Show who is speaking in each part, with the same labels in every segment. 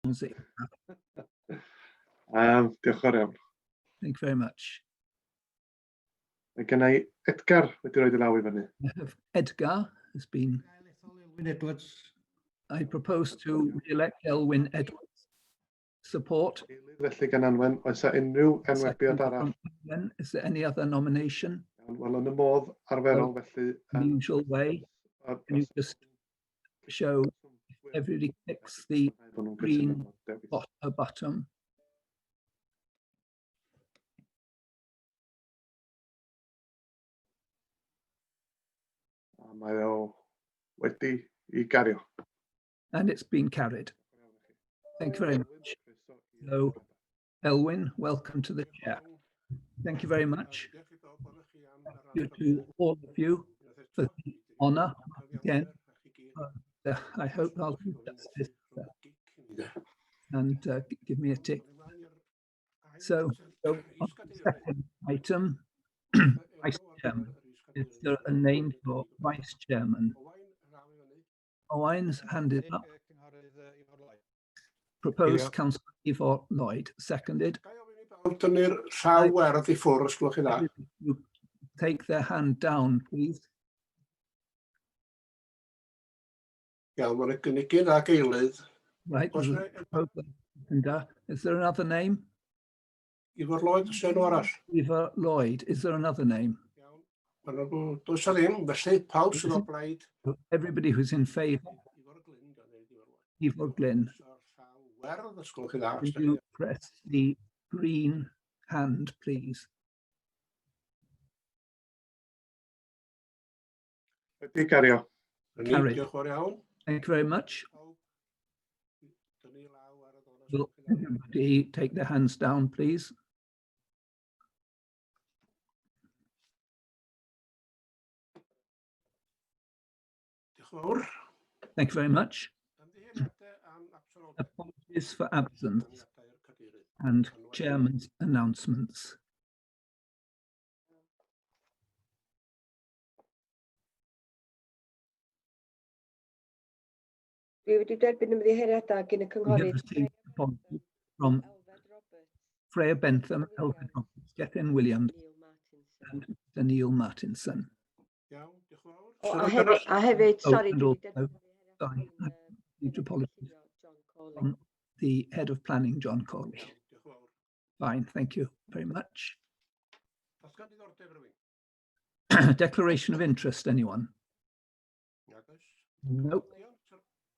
Speaker 1: Diolch
Speaker 2: yn fawr iawn.
Speaker 1: Thank you very much.
Speaker 2: Mae gen I Edgar wedi rhoi I law I fyny.
Speaker 1: Edgar has been. I propose to re-elect Elwyn Edwards. Support.
Speaker 2: Felly gan Anwen, oes unrhyw enwebiad arall?
Speaker 1: Is there any other nomination?
Speaker 2: Wel, yn y modd arferol felly.
Speaker 1: The usual way. Can you just show if everybody clicks the green button?
Speaker 2: Mae o wedi I gario.
Speaker 1: And it's been carried. Thank you very much. So, Elwyn, welcome to the chair. Thank you very much. Thank you to all of you for the honour again. I hope I'll do justice and give me a tick. So on the second item, Vice Chairman. Is there a name for Vice Chairman? Owen's handed up. Proposed Councillor Ivor Lloyd, seconded. You take their hand down, please. Right. Is there another name?
Speaker 3: Ivor Lloyd,
Speaker 1: Ivor Lloyd. Is there another name? Everybody who's in favour. Ivor Glyn. Will you press the green hand, please?
Speaker 2: Carry.
Speaker 1: Thank you very much. Will everybody take their hands down, please? Thank you very much. Apologies for absence and chairman's announcements.
Speaker 4: We have received
Speaker 1: apology from Freya Bentham, Elfred Roberts, Gethin Williams, and Neil Martinson.
Speaker 4: I have it. Sorry,
Speaker 1: and also, sorry, I need to apologize from the head of planning, John Corley. Fine, thank you very much. Declaration of interest, anyone? Nope.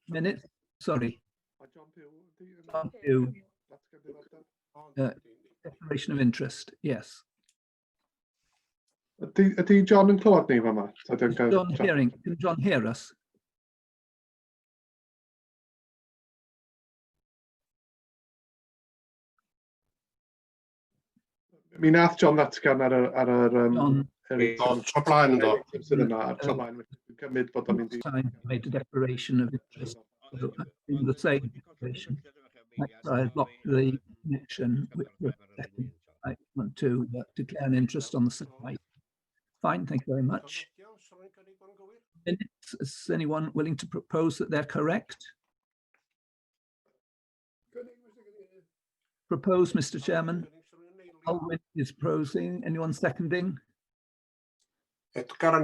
Speaker 1: Minutes? Sorry. Declaration of interest, yes.
Speaker 2: Ydy John yn clywed ni fama?
Speaker 1: Can John hear us?
Speaker 2: Mi nath John ddatgan ar yr
Speaker 1: made a declaration of interest. So in the same declaration, I blocked the connection which was second. I want to declare an interest on the site. Fine, thank you very much. Minutes, is anyone willing to propose that they're correct? Propose, Mr. Chairman. Alwyn is proposing. Anyone seconding?
Speaker 3: Edgar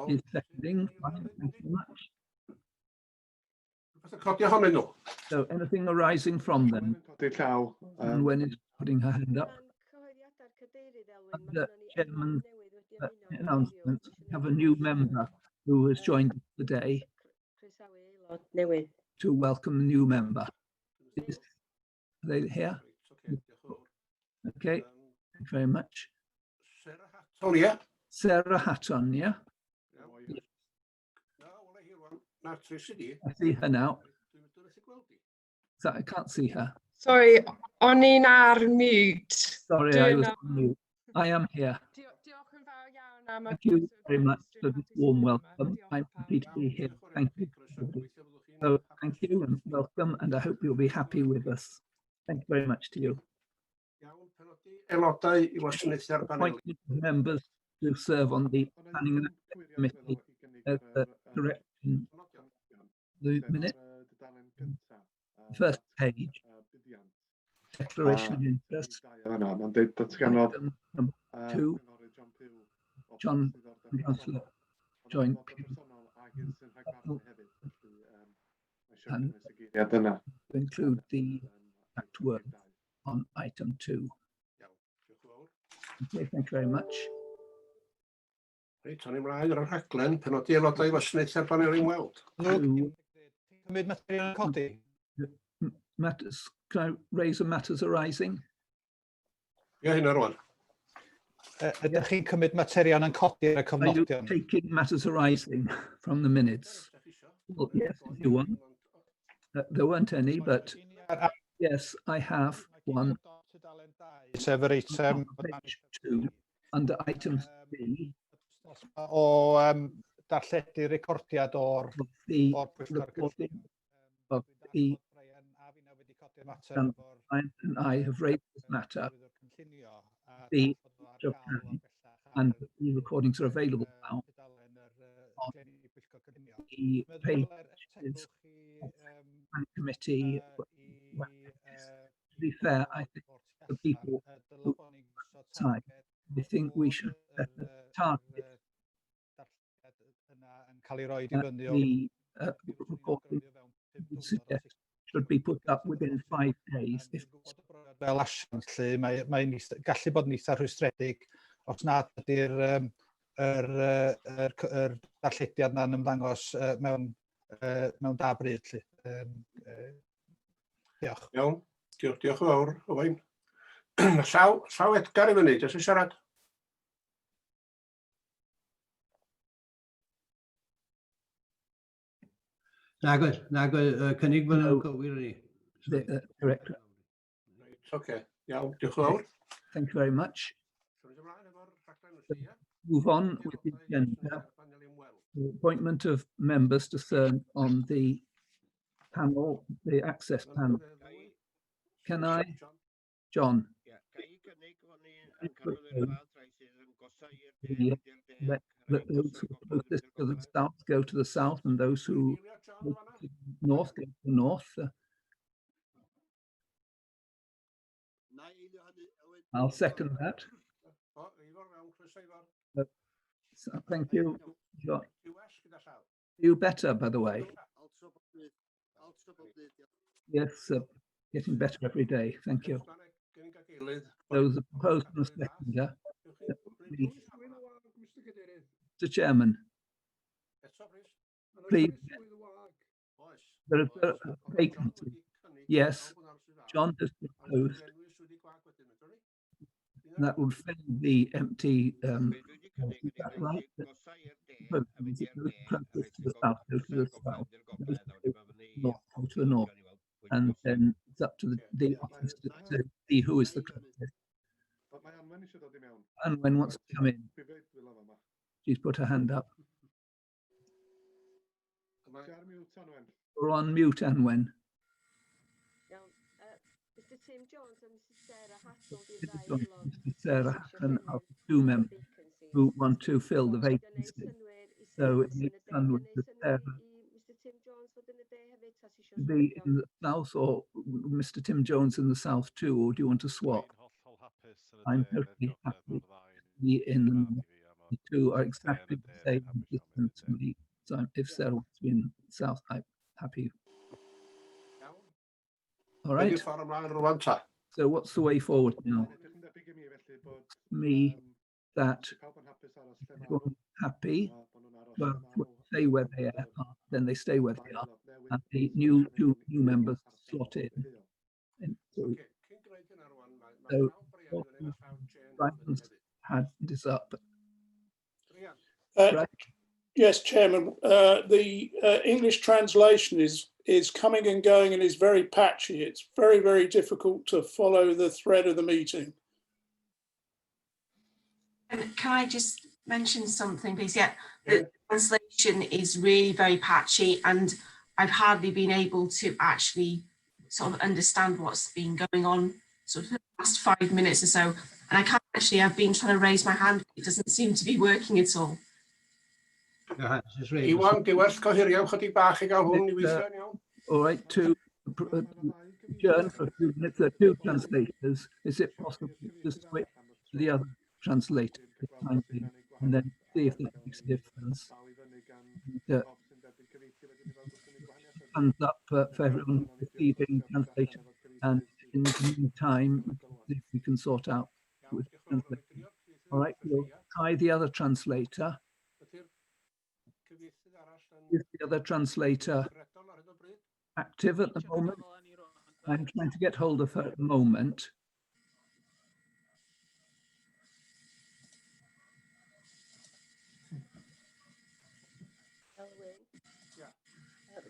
Speaker 1: is seconding. Fine, thank you very much. So anything arising from them? And when is putting her hand up? The chairman's announcement, we have a new member who has joined us today to welcome the new member. Are they here? Okay, thank you very much. Sarah Hatton, yeah? I see her now. So I can't see her.
Speaker 5: Sorry, on in ar mute.
Speaker 1: Sorry, I was on mute. I am here. Thank you very much for this warm welcome. I'm happy to be here. Thank you. So thank you and welcome, and I hope you'll be happy with us. Thank you very much to you. Appointed members to serve on the planning and committee. Correction. The minute. first page, declaration of interest.
Speaker 2: Mae'n dweud datganodd
Speaker 1: Item number 2, John Councillor Joint and to include the fact word on item 2. Okay, thank you very much.
Speaker 3: Reit, o'n i mlaen ar y rhaglen, penodi aelodau wasanaeth ar banel i'n weld.
Speaker 1: To
Speaker 6: Cymryd materion yn codi.
Speaker 1: matters, can I raise the matters arising?
Speaker 3: Ie, hynna rwan.
Speaker 6: Ydych chi'n cymryd materion yn codi ar y
Speaker 1: Are you
Speaker 6: cofnodion?
Speaker 1: taking matters arising from the minutes? Well, yes, if you want. There weren't any, but yes, I have one.
Speaker 6: Sef yr eitem
Speaker 1: Page 2, under item 3,
Speaker 6: o darlledu recordiad o'r
Speaker 1: the
Speaker 6: pwyllgor
Speaker 1: recording of the and I have raised this matter. The and the recordings are available now. The page is committee. To be fair, I think the people who side, I think we should set a target that the recording would suggest should be put up within 5 days. If
Speaker 6: Fel asiant, lle mae'n gallu bod yn eitha rhwystredig os nad ydy'r darllediad na'n ymddangos mewn da bryd. Diolch.
Speaker 3: Iawn, diolch yn fawr, Owain. Llaw Edgar i fyny, jyst i siarad.
Speaker 7: Nag oes, cynnig bod nhw'n gywir ni.
Speaker 1: Director,
Speaker 3: Oce, iawn, diolch yn fawr.
Speaker 1: thank you very much. Move on with the agenda. The appointment of members to serve on the panel, the access panel. Can I, John? Let those who are closest to the south go to the south, and those who go to the north go to the north. I'll second that. So, thank you, John. You better, by the way. Yes, getting better every day. Thank you. Those opposed and a seconder. Mr. Chairman, please. There is a vacancy. Yes, John has proposed. That would fill the empty. Is that right? Those closest to the south go to the south. Those north go to the north, and then it's up to the office to see who is the closest. And when wants to come in, she's put her hand up. We're on mute, Anwen.
Speaker 4: Mr. Tim Jones and Mrs. Sarah Hatton.
Speaker 1: Mr. Sarah Hatton are two members who want to fill the vacancy. So it needs Anwen to Sarah
Speaker 4: Mr. Tim Jones
Speaker 1: to be in the south, or Mr. Tim Jones in the south too, or do you want to swap? I'm totally happy to be in the north. The two are exactly the same distance to me. So if Sarah wants to be in the south, I'm happy. All right. So what's the way forward now? Me, that everyone's happy, well, stay where they are, then they stay where they are, and the two new members slot in. And so Brian's hand is up. Right.
Speaker 8: Yes, Chairman. The English translation is coming and going and is very patchy. It's very, very difficult to follow the thread of the meeting.
Speaker 9: Can I just mention something, please? Yeah, the translation is really very patchy, and I've hardly been able to actually sort of understand what's been going on sort of the last 5 minutes or so. And I can't actually, I've been trying to raise my hand, but it doesn't seem to be working at all.
Speaker 3: Iwan, di werth gohirio chydig bach i gael hwn i weithio yn iawn?
Speaker 1: All right, to adjourn for a few minutes. There are two translators. Is it possible to switch to the other translator for the time being, and then see if that makes a difference? And, thumbs up for everyone receiving translation. And in the meantime, we can see if we can sort out with translation. All right, we'll try the other translator. Is the other translator active at the moment? I'm trying to get hold of her at the moment.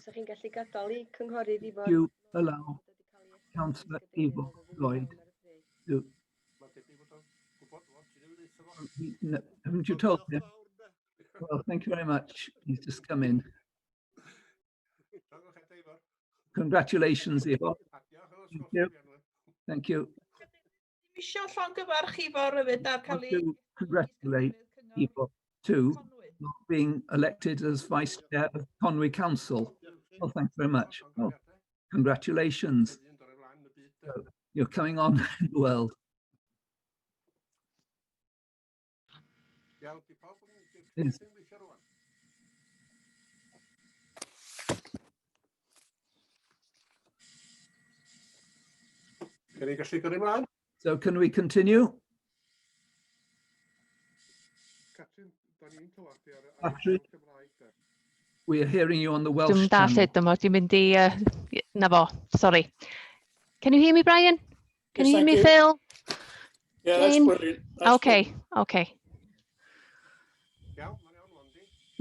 Speaker 4: Sa chi'n gallu gadael I cynghorydd Ifo?
Speaker 1: You allow Councillor Ivo Lloyd to. No, haven't you told him? Well, thank you very much. He's just come in. Congratulations, Ivo. Thank you. Thank you.
Speaker 10: Isio llongyfarch Ifo rydyd ar
Speaker 1: I
Speaker 10: cael
Speaker 1: want
Speaker 10: ei...
Speaker 1: to congratulate Ivo too for being elected as Vice Chair of Conwy Council. Well, thanks very much. Well, congratulations. So you're coming on in the world. Yes. So can we continue? Catherine, we are hearing you on the Welsh
Speaker 11: Dwi'n dallt
Speaker 1: channel.
Speaker 11: dymor, dwi'n mynd I, na fo, sorry. Can you hear me, Brian? Can
Speaker 8: Yes,
Speaker 11: you hear
Speaker 8: thank
Speaker 11: me,
Speaker 8: you.
Speaker 11: Phil?
Speaker 8: Yeah, that's
Speaker 11: Jane?
Speaker 8: brilliant. That's
Speaker 11: Okay, okay.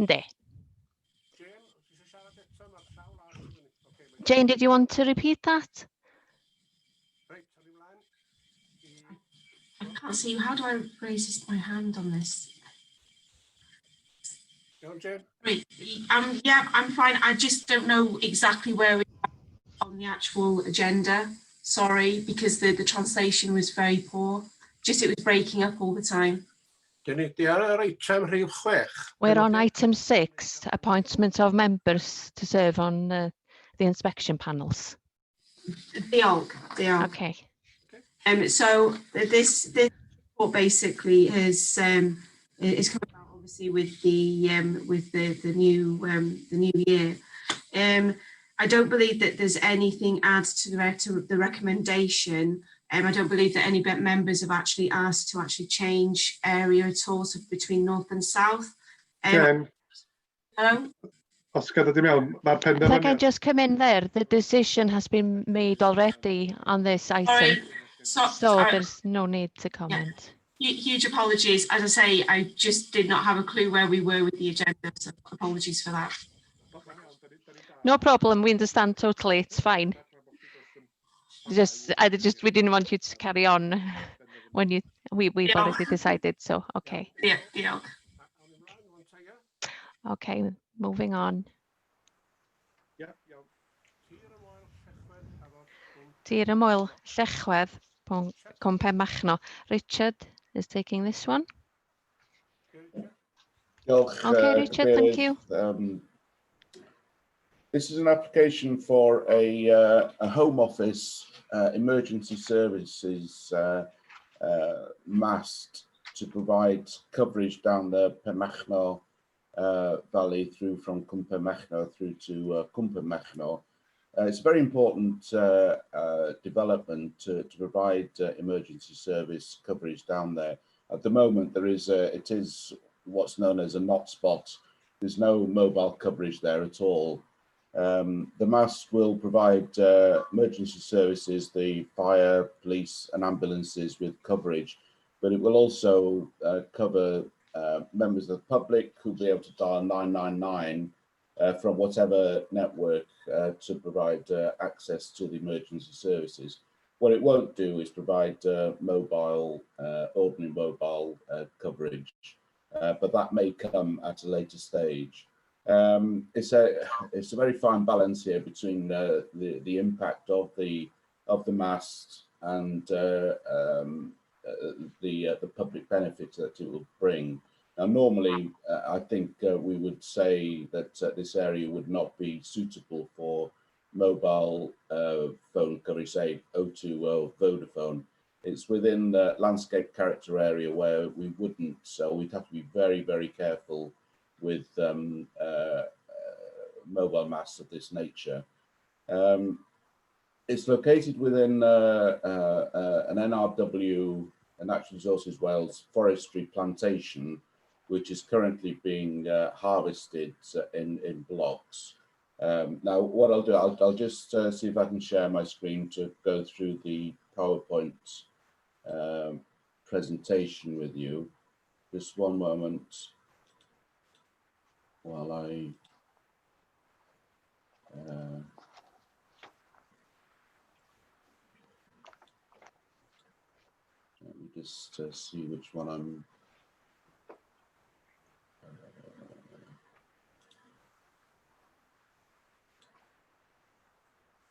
Speaker 11: Ynddi. Jane, did you want to repeat that?
Speaker 9: I can't see. How do I raise my hand on this? Right. Yeah, I'm fine. I just don't know exactly where we are on the actual agenda. Sorry, because the translation was very poor. Just it was breaking up all the time.
Speaker 11: We're on item 6, appointment of members to serve on the inspection panels.
Speaker 9: They are.
Speaker 11: Okay.
Speaker 9: So this report basically is coming out obviously with the new year. I don't believe that there's anything added to the recommendation. I don't believe that any members have actually asked to actually change area at all, so between north and south.
Speaker 2: Jen,
Speaker 9: Hello?
Speaker 2: os gada di mewn, mae'r
Speaker 11: If I can
Speaker 2: penderfyniad.
Speaker 11: just come in there, the decision has been made already on this item. So there's no need to comment.
Speaker 9: Huge apologies. As I say, I just did not have a clue where we were with the agenda, so apologies for that.
Speaker 11: No problem, we understand totally, it's fine. We didn't want you to carry on when we've already decided, so okay.
Speaker 9: Yeah.
Speaker 11: Okay, moving on. Tir y Moel Llechwedd, Cwmpe Machno. Richard is taking this one. Okay, Richard, thank you.
Speaker 12: This is an application for a Home Office emergency services mast to provide coverage down the Pemachno Valley through from Cwmpe Machno through to Cwmpe Machno. It's a very important development to provide emergency service coverage down there. At the moment, it is what's known as a not spot. There's no mobile coverage there at all. The mast will provide emergency services, the fire, police and ambulances with coverage, but it will also cover members of the public who'll be able to dial 999 from whatever network to provide access to the emergency services. What it won't do is provide ordinary mobile coverage, but that may come at a later stage. It's a very fine balance here between the impact of the mast and the public benefits that it will bring. Now, normally, I think we would say that this area would not be suitable for mobile phone coverage, say O2 or Vodafone. It's within the landscape character area where we wouldn't, so we'd have to be very, very careful with mobile masts of this nature. It's located within an NRW, a Natural Resources Wales forestry plantation, which is currently being harvested in blocks. Now, what I'll do, I'll just see if I can share my screen to go through the PowerPoint presentation with you. Just one moment while I let me just see which one I'm.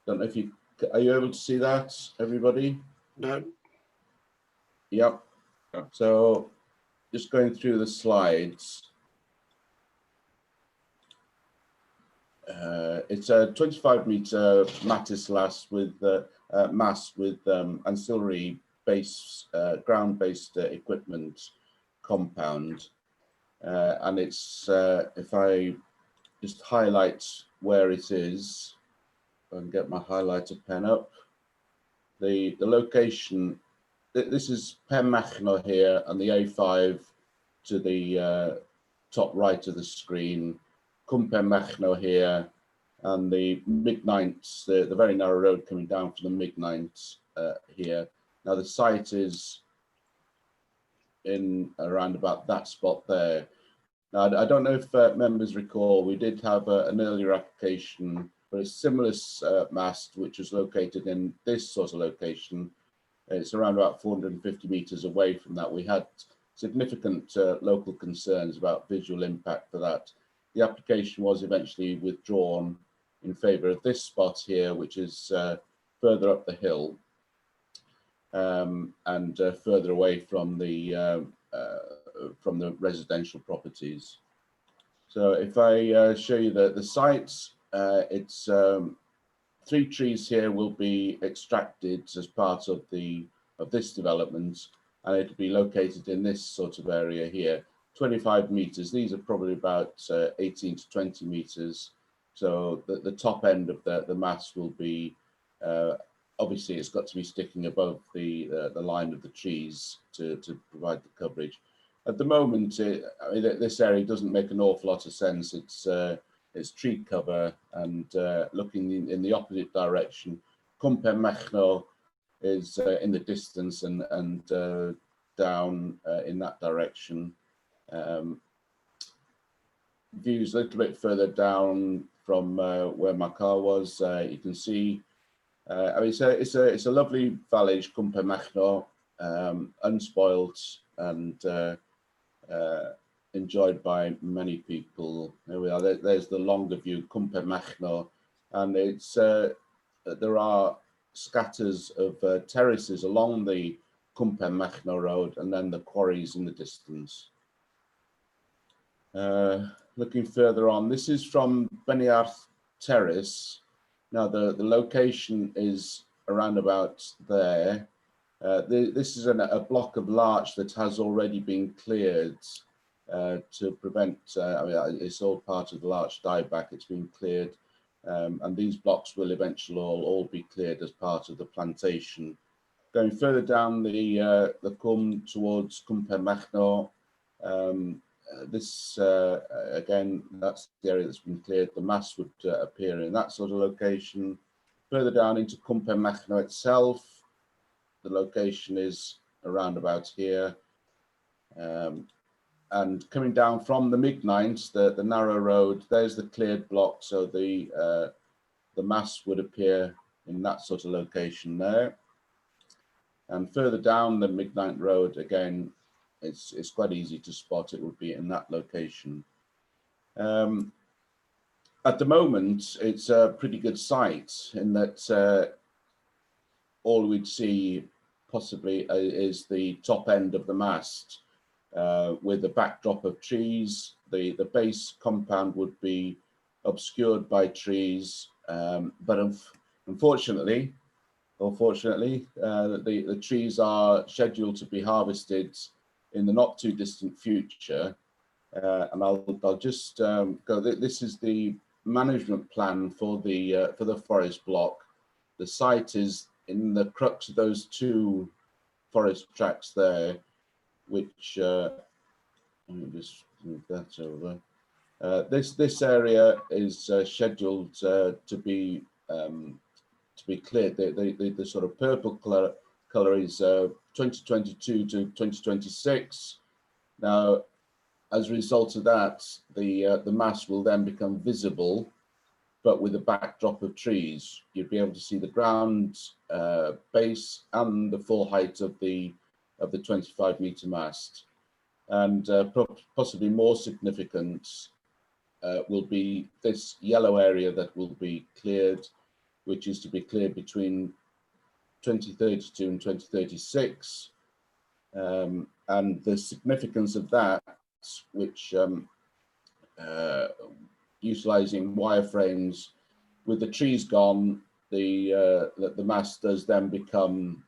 Speaker 12: Don't know if you are you able to see that, everybody?
Speaker 3: No.
Speaker 12: Yep. So just going through the slides. It's a 25-meter mast with ancillary base ground-based equipment compound, and it's if I just highlight where it is and get my highlighter pen up, the location. This is Penmachno here, and the A5 to the top right of the screen. Penmachno here, and the Mignints, the very narrow road coming down from the Mignints here. Now the site is in around about that spot there. Now I don't know if members recall, we did have an earlier application for a similar mast, which was located in this sort of location. It's around about 450 meters away from that. We had significant local concerns about visual impact for that. The application was eventually withdrawn in favour of this spot here, which is further up the hill and further away from the residential properties. So if I show you the sites, it's 3 trees here will be extracted as part of this development, and it'll be located in this sort of area here. 25 meters. These are probably about 18 to 20 meters. So the top end of the mast will be obviously it's got to be sticking above the line of the trees to provide the coverage. At the moment, I mean, this area doesn't make an awful lot of sense. It's tree cover, and looking in the opposite direction, Penmachno is in the distance and down in that direction. Views a little bit further down from where my car was. You can see. I mean, it's a lovely village, Penmachno, unspoilt and enjoyed by many people. There we are. There's the longer view, Penmachno, and it's there are scatters of terraces along the Penmachno road, and then the quarries in the distance. Looking further on, this is from Beniarth Terrace. Now the location is around about there. This is a block of larch that has already been cleared to prevent, I mean, it's all part of the larch dieback. It's been cleared, and these blocks will eventually all be cleared as part of the plantation. Going further down the Cwm towards Penmachno, this again, that's the area that's been cleared. The mast would appear in that sort of location. Further down into Penmachno itself, the location is around about here. And coming down from the Mignints, the narrow road, there's the cleared block. So the mast would appear in that sort of location there. And further down the Mignint road, again, it's quite easy to spot. It would be in that location. At the moment, it's a pretty good site in that all we'd see possibly is the top end of the mast with a backdrop of trees. The base compound would be obscured by trees, But unfortunately, or fortunately, the trees are scheduled to be harvested in the not too distant future. And I'll just go. This is the management plan for the forest block. The site is in the crux of those two forest tracts there, which let me just move that over. This area is scheduled to be cleared. The sort of purple color is 2022 to 2026. Now, as a result of that, the mass will then become visible, but with a backdrop of trees. You'd be able to see the ground base and the full height of the 25-meter mast. And possibly more significant will be this yellow area that will be cleared, which is to be cleared between 2032 and 2036. And the significance of that, which utilizing wireframes, with the trees gone, the mast does then become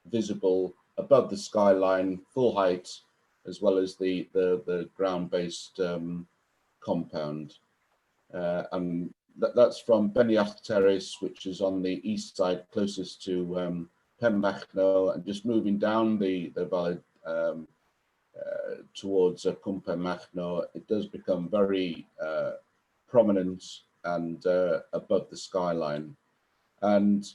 Speaker 12: visible above the skyline, full height, as well as the ground-based compound. And that's from Beniach Terrace, which is on the east side, closest to Penmachno, and just moving down the valley towards Penmachno, it does become very prominent and above the skyline. And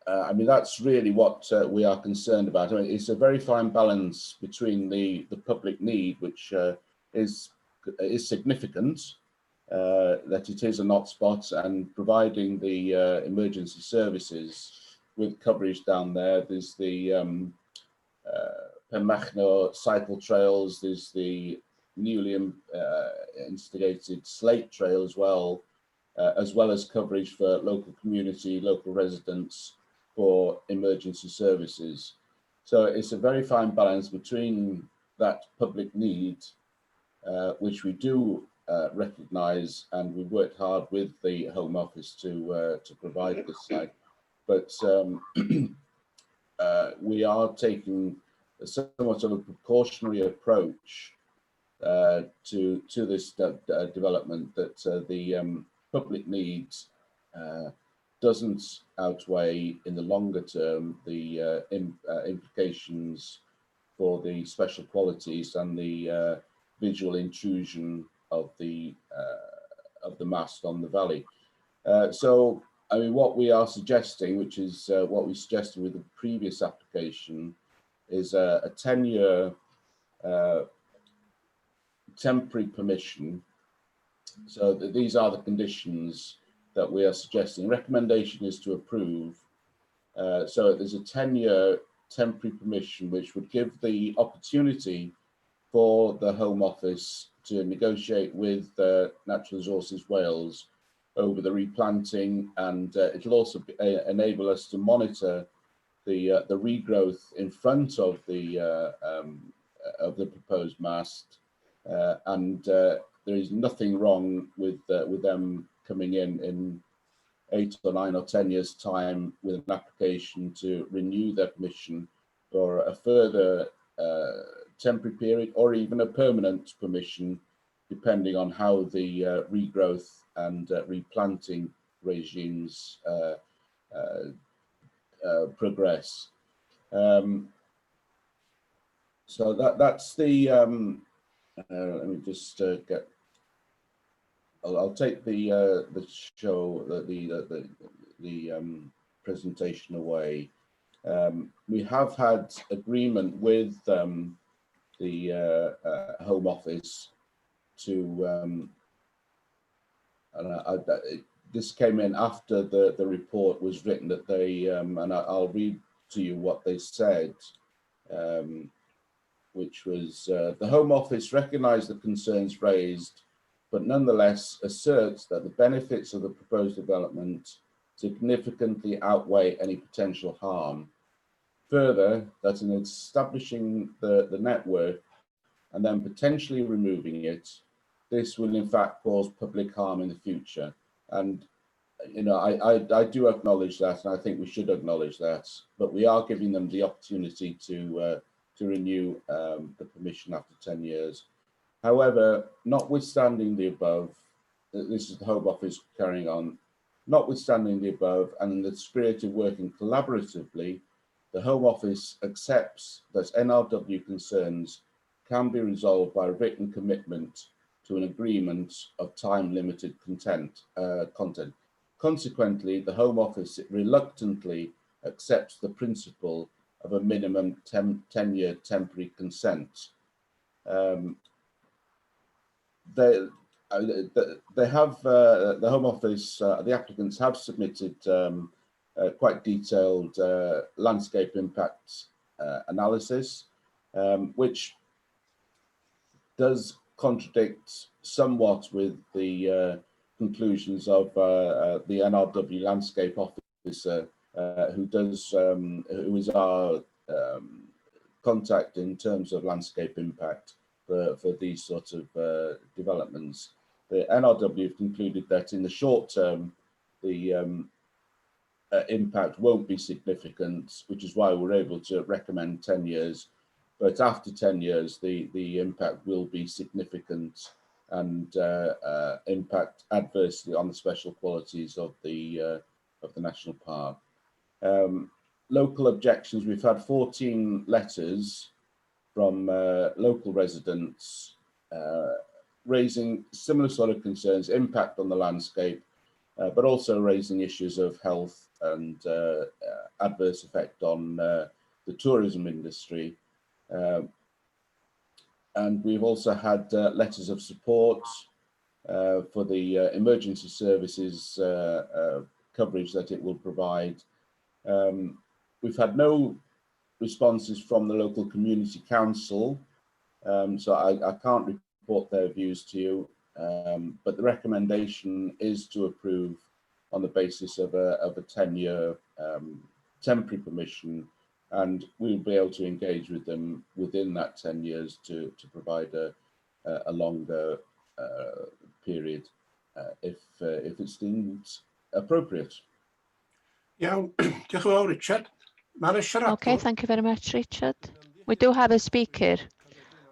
Speaker 12: I mean, that's really what we are concerned about. I mean, it's a very fine balance between the public need, which is significant, that it is a hotspot, and providing the emergency services with coverage down there. There's the Penmachno cycle trails, there's the newly instigated slate trail as well as coverage for local community, local residents for emergency services. So it's a very fine balance between that public need, which we do recognise, and we've worked hard with the Home Office to provide this site. But we are taking somewhat of a precautionary approach to this development, that the public needs doesn't outweigh in the longer term the implications for the special qualities and the visual intrusion of the mast on the valley. So, I mean, what we are suggesting, which is what we suggested with the previous application, is a 10-year temporary permission. So these are the conditions that we are suggesting. Recommendation is to approve. So there's a 10-year temporary permission, which would give the opportunity for the Home Office to negotiate with Natural Resources Wales over the replanting, and it'll also enable us to monitor the regrowth in front of the proposed mast, and there is nothing wrong with them coming in 8 or 9 or 10 years' time with an application to renew their permission for a further temporary period, or even a permanent permission, depending on how the regrowth and replanting regimes progress. So that's the let me just get. I'll take the show, the presentation away. We have had agreement with the Home Office to, this came in after the report was written, that they, and I'll read to you what they said, which was, the Home Office recognised the concerns raised, but nonetheless asserts that the benefits of the proposed development significantly outweigh any potential harm. Further, that in establishing the network and then potentially removing it, this will in fact cause public harm in the future. And you know, I do acknowledge that, and I think we should acknowledge that, but we are giving them the opportunity to renew the permission after 10 years. However, notwithstanding the above, this is the Home Office carrying on, notwithstanding the above, and in the spirit of working collaboratively, the Home Office accepts that NRW concerns can be resolved by written commitment to an agreement of time-limited content. Consequently, the Home Office reluctantly accepts the principle of a minimum 10-year temporary consent. They have, the Home Office, the applicants have submitted quite detailed landscape impact analysis, which does contradict somewhat with the conclusions of the NRW landscape officer, who is our contact in terms of landscape impact for these sorts of developments. The NRW have concluded that in the short term, the impact won't be significant, which is why we're able to recommend 10 years. But after 10 years, the impact will be significant and impact adversely on the special qualities of the national park. Local objections, we've had 14 letters from local residents raising similar sort of concerns, impact on the landscape, but also raising issues of health and adverse effect on the tourism industry. And we've also had letters of support for the emergency services coverage that it will provide. We've had no responses from the local community council, so I can't report their views to you, but the recommendation is to approve on the basis of a 10-year temporary permission, and we'll be able to engage with them within that 10 years to provide a longer period if it's deemed appropriate.
Speaker 3: Iawn, diolch yn fawr, Richard.
Speaker 11: Okay, thank you very much, Richard. We do have a speaker,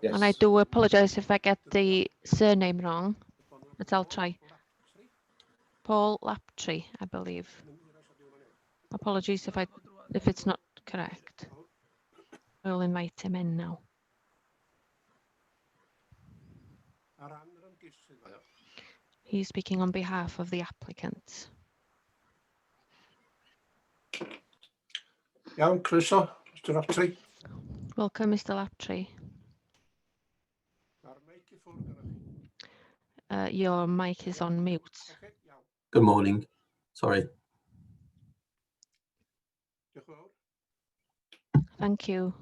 Speaker 12: Yes.
Speaker 11: and I do apologise if I get the surname wrong, but I'll try. Paul Laptree, I believe. Apologies if it's not correct. We'll invite him in now. He's speaking on behalf of the applicants.
Speaker 3: Iawn, croeso, Mr Laptree.
Speaker 11: Welcome, Mr Laptree. Your mic is on mute.
Speaker 13: Good morning. Sorry.
Speaker 11: Thank you.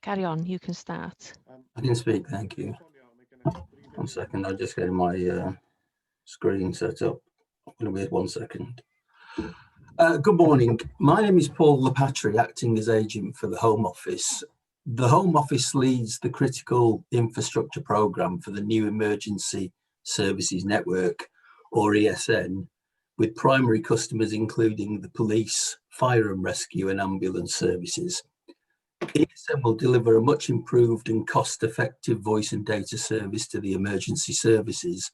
Speaker 11: Carry on, you can start.
Speaker 13: I can speak, thank you. 1 second, I'll just get my screen set up. I'm going to wait 1 second. Good morning. My name is Paul Lapatry, acting as agent for the Home Office. The Home Office leads the critical infrastructure programme for the new Emergency Services Network, or ESN, with primary customers including the police, fire and rescue and ambulance services. ESN will deliver a much improved and cost-effective voice and data service to the emergency services,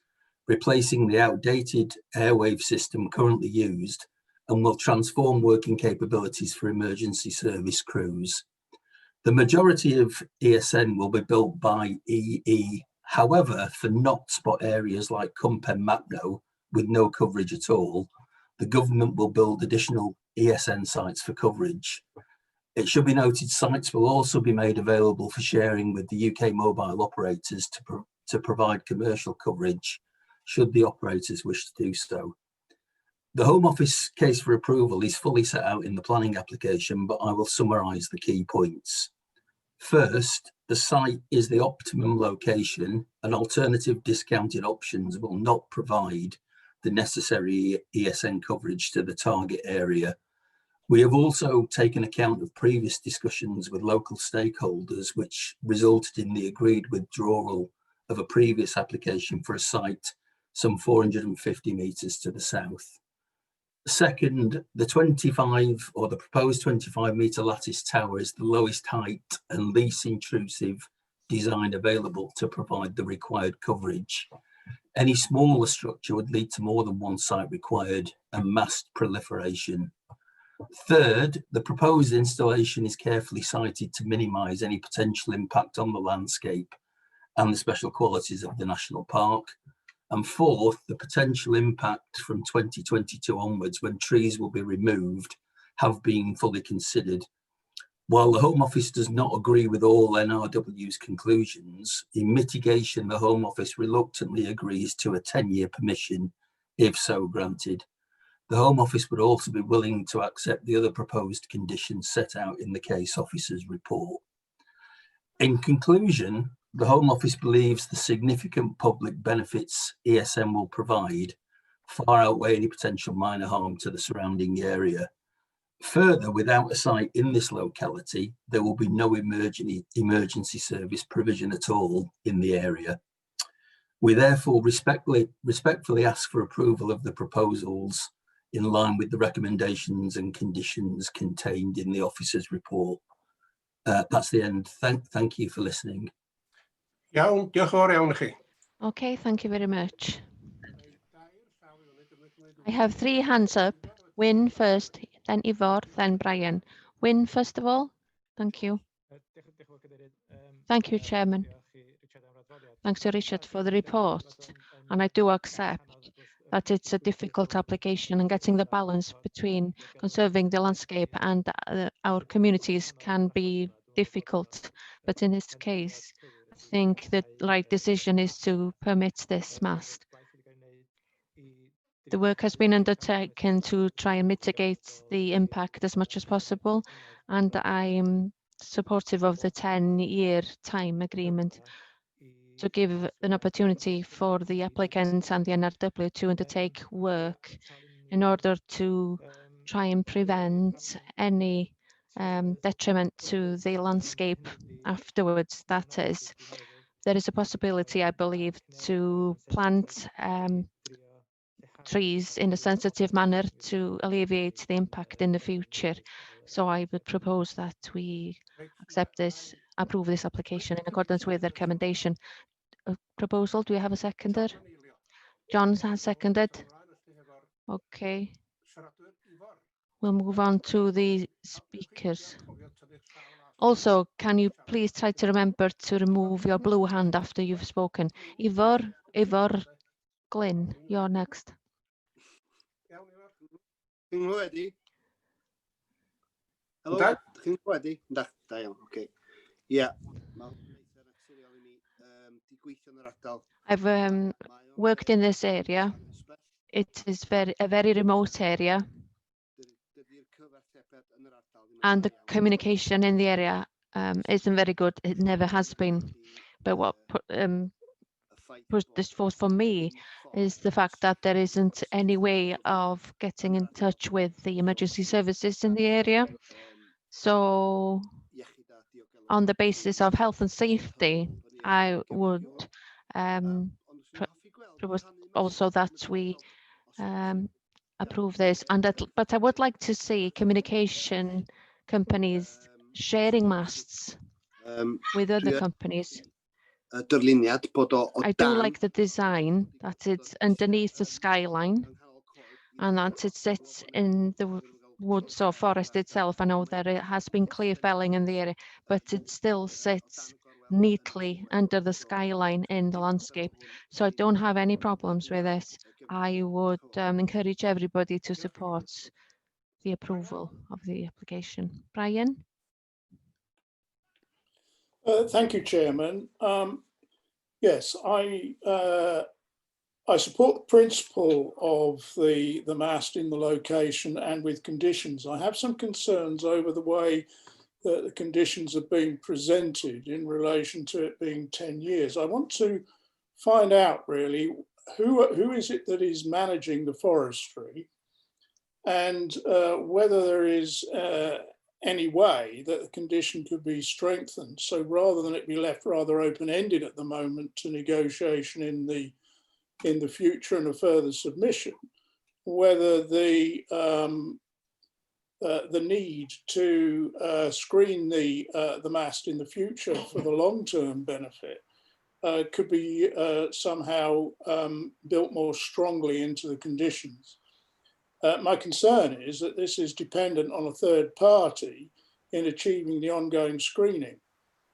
Speaker 13: replacing the outdated airwave system currently used, and will transform working capabilities for emergency service crews. The majority of ESN will be built by EE. However, for not spot areas like Cump and Mapno with no coverage at all, the government will build additional ESN sites for coverage. It should be noted sites will also be made available for sharing with the UK mobile operators to provide commercial coverage, should the operators wish to do so. The Home Office case for approval is fully set out in the planning application, but I will summarise the key points. First, the site is the optimum location, and alternative discounted options will not provide the necessary ESN coverage to the target area. We have also taken account of previous discussions with local stakeholders, which resulted in the agreed withdrawal of a previous application for a site some 450 metres to the south. Second, the 25 or the proposed 25 metre lattice tower is the lowest height and least intrusive design available to provide the required coverage. Any smaller structure would lead to more than one site required and mass proliferation. Third, the proposed installation is carefully sited to minimise any potential impact on the landscape and the special qualities of the national park. And fourth, the potential impact from 2022 onwards, when trees will be removed, have been fully considered. While the Home Office does not agree with all NRW's conclusions, in mitigation, the Home Office reluctantly agrees to a 10-year permission, if so granted. The Home Office would also be willing to accept the other proposed conditions set out in the case officer's report. In conclusion, the Home Office believes the significant public benefits ESM will provide far outweigh any potential minor harm to the surrounding area. Further, without a site in this locality, there will be no emergency service provision at all in the area. We therefore respectfully ask for approval of the proposals in line with the recommendations and conditions contained in the officer's report. That's the end. Thank you for listening.
Speaker 3: Iawn, diolch yn fawr iawn i chi.
Speaker 11: Okay, thank you very much. I have 3 hands up. Wyn first, then Ivor, then Brian. Wyn, first of all. Thank you. Thank you, Chairman. Thanks to Richard for the report. And I do accept that it's a difficult application, and getting the balance between conserving the landscape and our communities can be difficult. But in this case, I think the right decision is to permit this mast. The work has been undertaken to try and mitigate the impact as much as possible, and I am supportive of the 10-year time agreement to give an opportunity for the applicants and the NRW to undertake work in order to try and prevent any detriment to the landscape afterwards. That is, there is a possibility, I believe, to plant trees in a sensitive manner to alleviate the impact in the future. So I would propose that we accept this, approve this application in accordance with the recommendation. Proposal, do we have a seconder? John has seconded. Okay. We'll move on to the speakers. Also, can you please try to remember to remove your blue hand after you've spoken? Ivor Glyn, you're next.
Speaker 14: Helo, chi'n gwedi? Da iawn, oce. Ie.
Speaker 11: I've worked in this area. It is a very remote area, and the communication in the area isn't very good. It never has been. But what pushed this forth for me is the fact that there isn't any way of getting in touch with the emergency services in the area. So on the basis of health and safety, I would propose also that we approve this. But I would like to see communication companies sharing masts with other companies. I do like the design that it's underneath the skyline and that it sits in the woods or forest itself. I know that it has been clear felling in the area, but it still sits neatly under the skyline in the landscape. So I don't have any problems with this. I would encourage everybody to support the approval of the application. Brian?
Speaker 8: Thank you, Chairman. Yes, I support the principle of the mast in the location and with conditions. I have some concerns over the way that the conditions are being presented in relation to it being 10 years. I want to find out really who is it that is managing the forestry, and whether there is any way that the condition could be strengthened. So rather than it be left rather open-ended at the moment to negotiation in the future and a further submission, whether the need to screen the mast in the future for the long-term benefit could be somehow built more strongly into the conditions. My concern is that this is dependent on a third party in achieving the ongoing screening.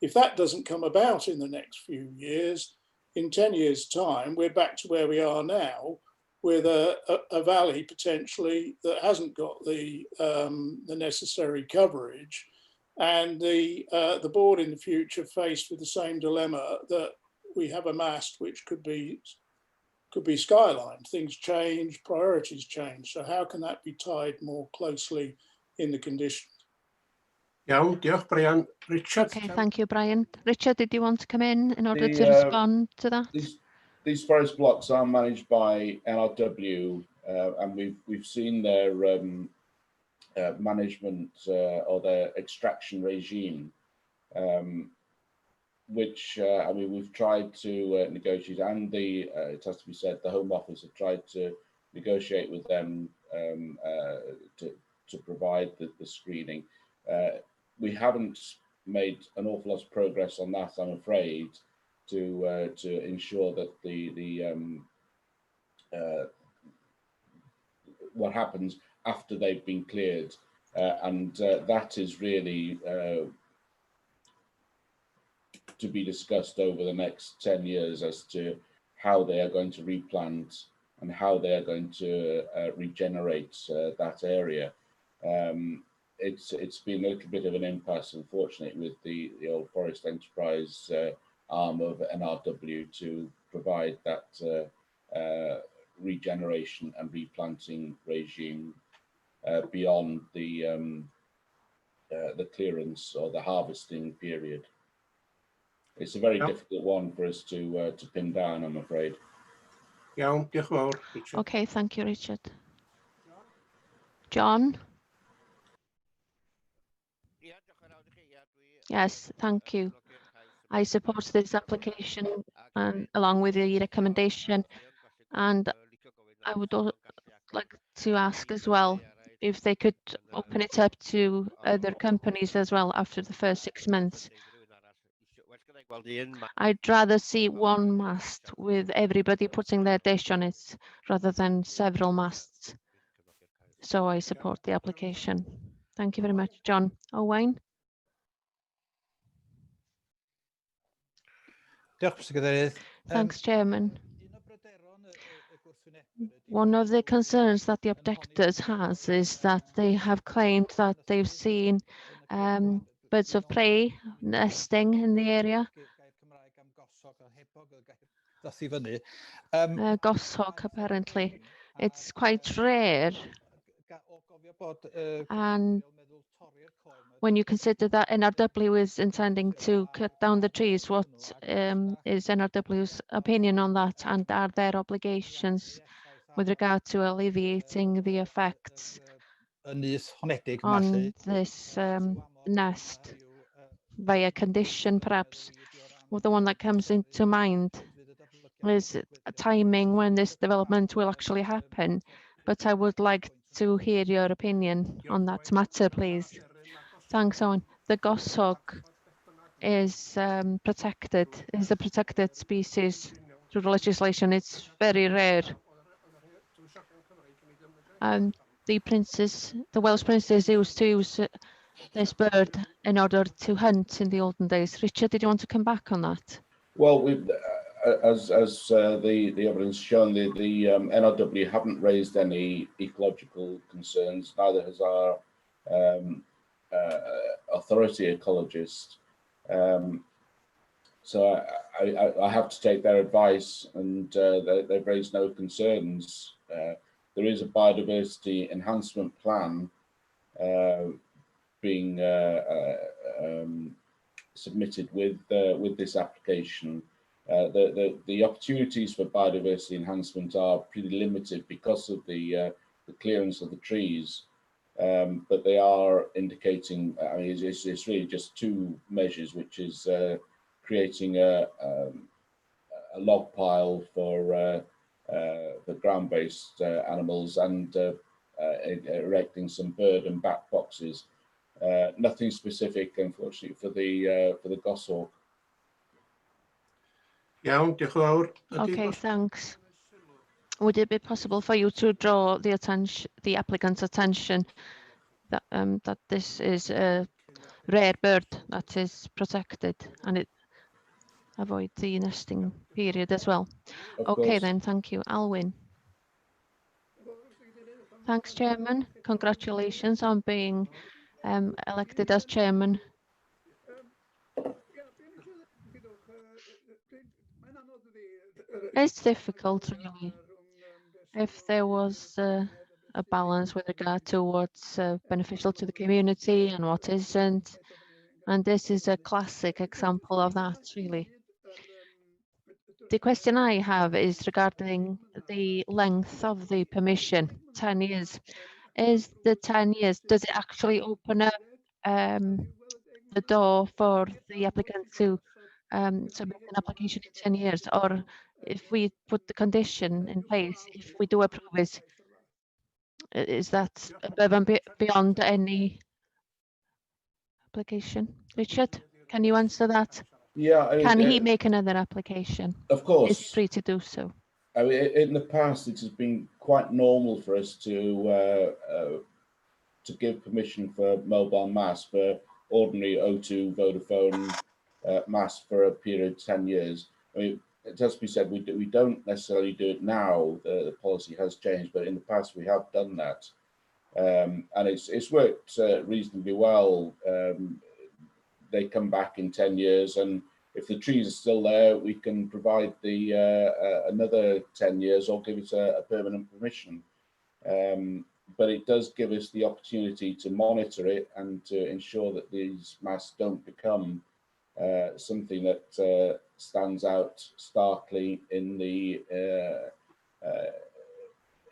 Speaker 8: If that doesn't come about in the next few years, in 10 years' time, we're back to where we are now, with a valley potentially that hasn't got the necessary coverage, and the board in the future faced with the same dilemma that we have a mast which could be skylined. Things change, priorities change. So how can that be tied more closely in the conditions?
Speaker 3: Iawn, diolch Brian. Richard.
Speaker 11: Okay, thank you, Brian. Richard, did you want to come in order to respond to that?
Speaker 12: These forest blocks are managed by NRW, and we've seen their management or their extraction regime, which I mean we've tried to negotiate, and it has to be said the Home Office have tried to negotiate with them to provide the screening. We haven't made an awful lot of progress on that, I'm afraid, to ensure that what happens after they've been cleared, and that is really to be discussed over the next 10 years as to how they are going to replant and how they are going to regenerate that area. It's been a little bit of an impasse, unfortunately, with the old Forest Enterprise arm of NRW to provide that regeneration and replanting regime beyond the clearance or the harvesting period. It's a very difficult one for us to pin down, I'm afraid.
Speaker 3: Iawn, diolch yn fawr, Richard.
Speaker 11: Okay, thank you, Richard. John? Yes, thank you. I support this application along with the recommendation, and I would like to ask as well if they could open it up to other companies as well after the first 6 months. I'd rather see one mast with everybody putting their dish on it rather than several masts. So I support the application. Thank you very much, John. Owain? Thanks, Chairman. One of the concerns that the objectors has is that they have claimed that they've seen birds of prey nesting in the area. Goshawk, apparently. It's quite rare. And when you consider that NRW is intending to cut down the trees, what is NRW's opinion on that? And are there obligations with regard to alleviating the effects on this nest via condition, perhaps? Well, the one that comes into mind is a timing when this development will actually happen, but I would like to hear your opinion on that matter, please. Thanks, Owen. The goshawk is protected, is a protected species through the legislation. It's very rare. The Welsh princes used to use this bird in order to hunt in the olden days. Richard, did you want to come back on that?
Speaker 12: Well, as the evidence shown, the NRW haven't raised any ecological concerns. Neither has our authority ecologist. So I have to take their advice, and they've raised no concerns. There is a biodiversity enhancement plan being submitted with this application. The opportunities for biodiversity enhancement are pretty limited because of the clearance of the trees. but they are indicating, I mean, it's really just two measures, which is creating a log pile for ground-based animals and erecting some bird and bat boxes. Nothing specific, unfortunately, for the goshawk.
Speaker 3: Iawn, diolch yn fawr.
Speaker 11: Okay, thanks. Would it be possible for you to draw the applicant's attention that that this is a rare bird that is protected and it avoid the nesting period as well? Okay, then, thank you. Alwyn. Thanks, Chairman. Congratulations on being elected as Chairman. It's difficult, really. If there was a balance with regard to what's beneficial to the community and what isn't, and this is a classic example of that, really. The question I have is regarding the length of the permission, 10 years. Is the 10 years, does it actually open up the door for the applicant to submit an application in 10 years? Or if we put the condition in place, if we do approve it, is that above and beyond any application? Richard, can you answer that?
Speaker 12: Yeah. I mean,
Speaker 11: can he make another application?
Speaker 12: Of course.
Speaker 11: Is he free to do so?
Speaker 12: I mean, in the past, it has been quite normal for us to give permission for mobile masts for ordinary O2 Vodafone masts for a period of 10 years. I mean, it has to be said, we don't necessarily do it now. The policy has changed, but in the past we have done that, and it's worked reasonably well. They come back in 10 years, and if the trees are still there, we can provide the another 10 years or give it a permanent permission. But it does give us the opportunity to monitor it and to ensure that these masts don't become something that stands out starkly in the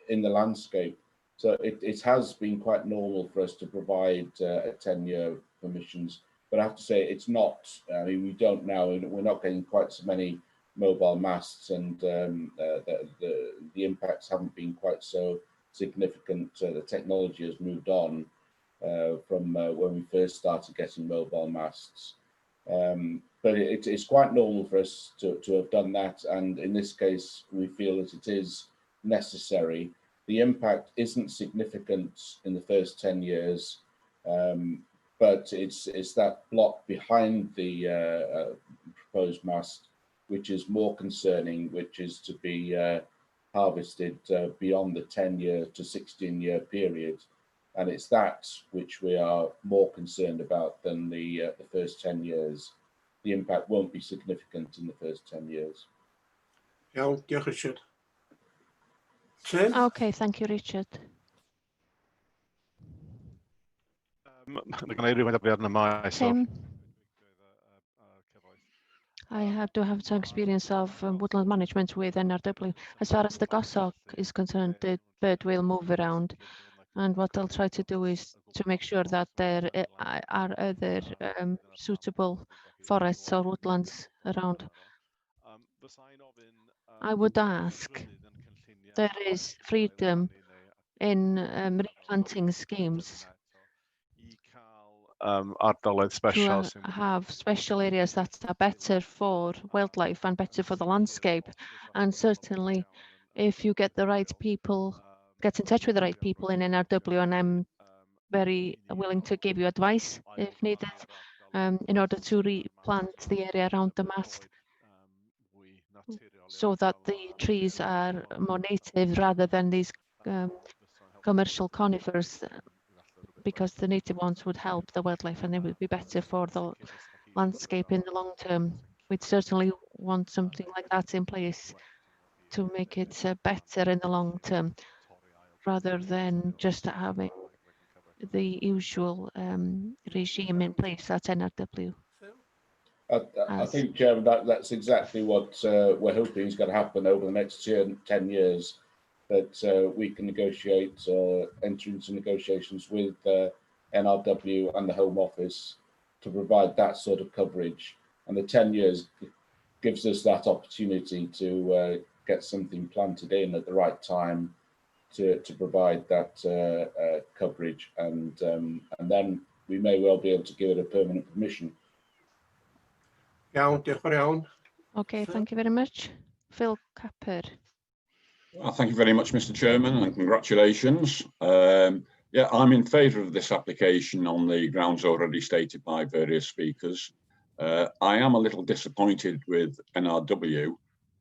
Speaker 12: landscape. So it has been quite normal for us to provide 10-year permissions. But I have to say, it's not, I mean, we don't now, we're not getting quite so many mobile masts, and the impacts haven't been quite so significant. The technology has moved on from when we first started getting mobile masts. But it's quite normal for us to have done that. And in this case, we feel that it is necessary. The impact isn't significant in the first 10 years. But it's that block behind the proposed mast which is more concerning, which is to be harvested beyond the 10-year to 16-year period, and it's that which we are more concerned about than the first 10 years. The impact won't be significant in the first 10 years.
Speaker 3: Iawn, diolch Richard. Tim?
Speaker 11: Okay, thank you, Richard. Tim? I do have some experience of woodland management with NRW. As far as the goshawk is concerned, the bird will move around, and what I'll try to do is to make sure that there are other suitable forests or woodlands around. I would ask, there is freedom in replanting schemes to have special areas that are better for wildlife and better for the landscape. And certainly, if you get the right people, get in touch with the right people in NRW, and I'm very willing to give you advice if needed, in order to replant the area around the mast, so that the trees are more native rather than these commercial conifers, because the native ones would help the wildlife and they would be better for the landscape in the long term. We'd certainly want something like that in place to make it better in the long term, rather than just having the usual regime in place at NRW.
Speaker 12: I think, Chairman, that's exactly what we're hoping is going to happen over the next 10 years. that we can negotiate, enter into negotiations with NRW and the Home Office to provide that sort of coverage. And the 10 years gives us that opportunity to get something planted in at the right time to provide that coverage, and then we may well be able to give it a permanent permission.
Speaker 3: Iawn, diolch yn fawr iawn.
Speaker 11: Okay, thank you very much. Phil Capper.
Speaker 15: Thank you very much, Mr. Chairman, and congratulations. Yeah, I'm in favour of this application on the grounds already stated by various speakers. I am a little disappointed with NRW.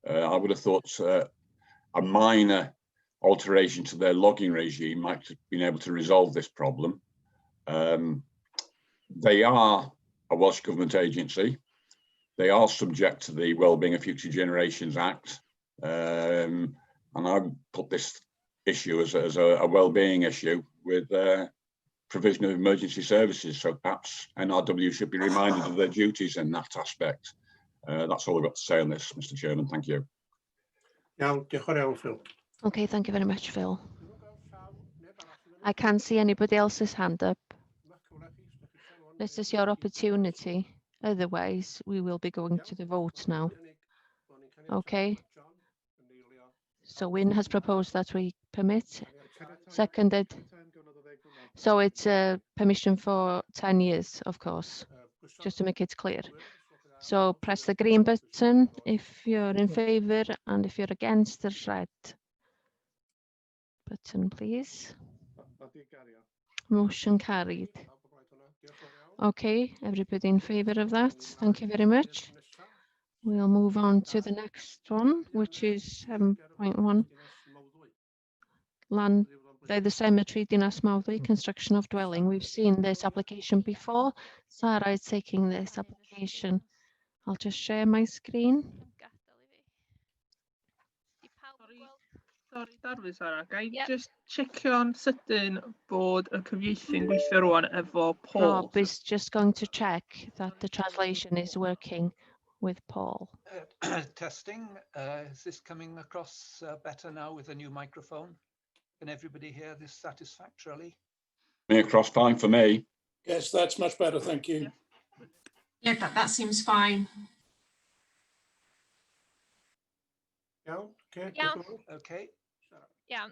Speaker 15: I would have thought a minor alteration to their logging regime might have been able to resolve this problem. They are a Welsh Government agency. They are subject to the Wellbeing of Future Generations Act. And I would put this issue as a wellbeing issue with provision of emergency services. So perhaps NRW should be reminded of their duties in that aspect. That's all I've got to say on this, Mr. Chairman. Thank you.
Speaker 3: Iawn, diolch yn fawr iawn, Phil.
Speaker 11: Okay, thank you very much, Phil. I can't see anybody else's hand up. This is your opportunity. Otherwise, we will be going to the vote now. Okay. So Wyn has proposed that we permit. Seconded. So it's permission for 10 years, of course, just to make it clear. So press the green button if you're in favour, and if you're against, the red button, please. Motion carried. Okay, everybody in favour of that? Thank you very much. We'll move on to the next one, which is 7.1. Land by the cemetery, Dinas Mawddwy, construction of dwelling. We've seen this application before. Sarah is taking this application. I'll just share my screen.
Speaker 10: Sorry, Darfi, Sarah. Ga I just checio'n sydyn bod y cyfieithu'n gweithio rwan efo Paul?
Speaker 11: Rob is just going to check that the translation is working with Paul.
Speaker 6: Testing. Is this coming across better now with a new microphone? Can everybody hear this satisfactorily?
Speaker 15: Me across fine for me.
Speaker 8: Yes, that's much better, thank you.
Speaker 9: Yeah, that seems fine.
Speaker 3: Iawn, okay.
Speaker 10: Iawn.
Speaker 6: Okay.
Speaker 10: Iawn.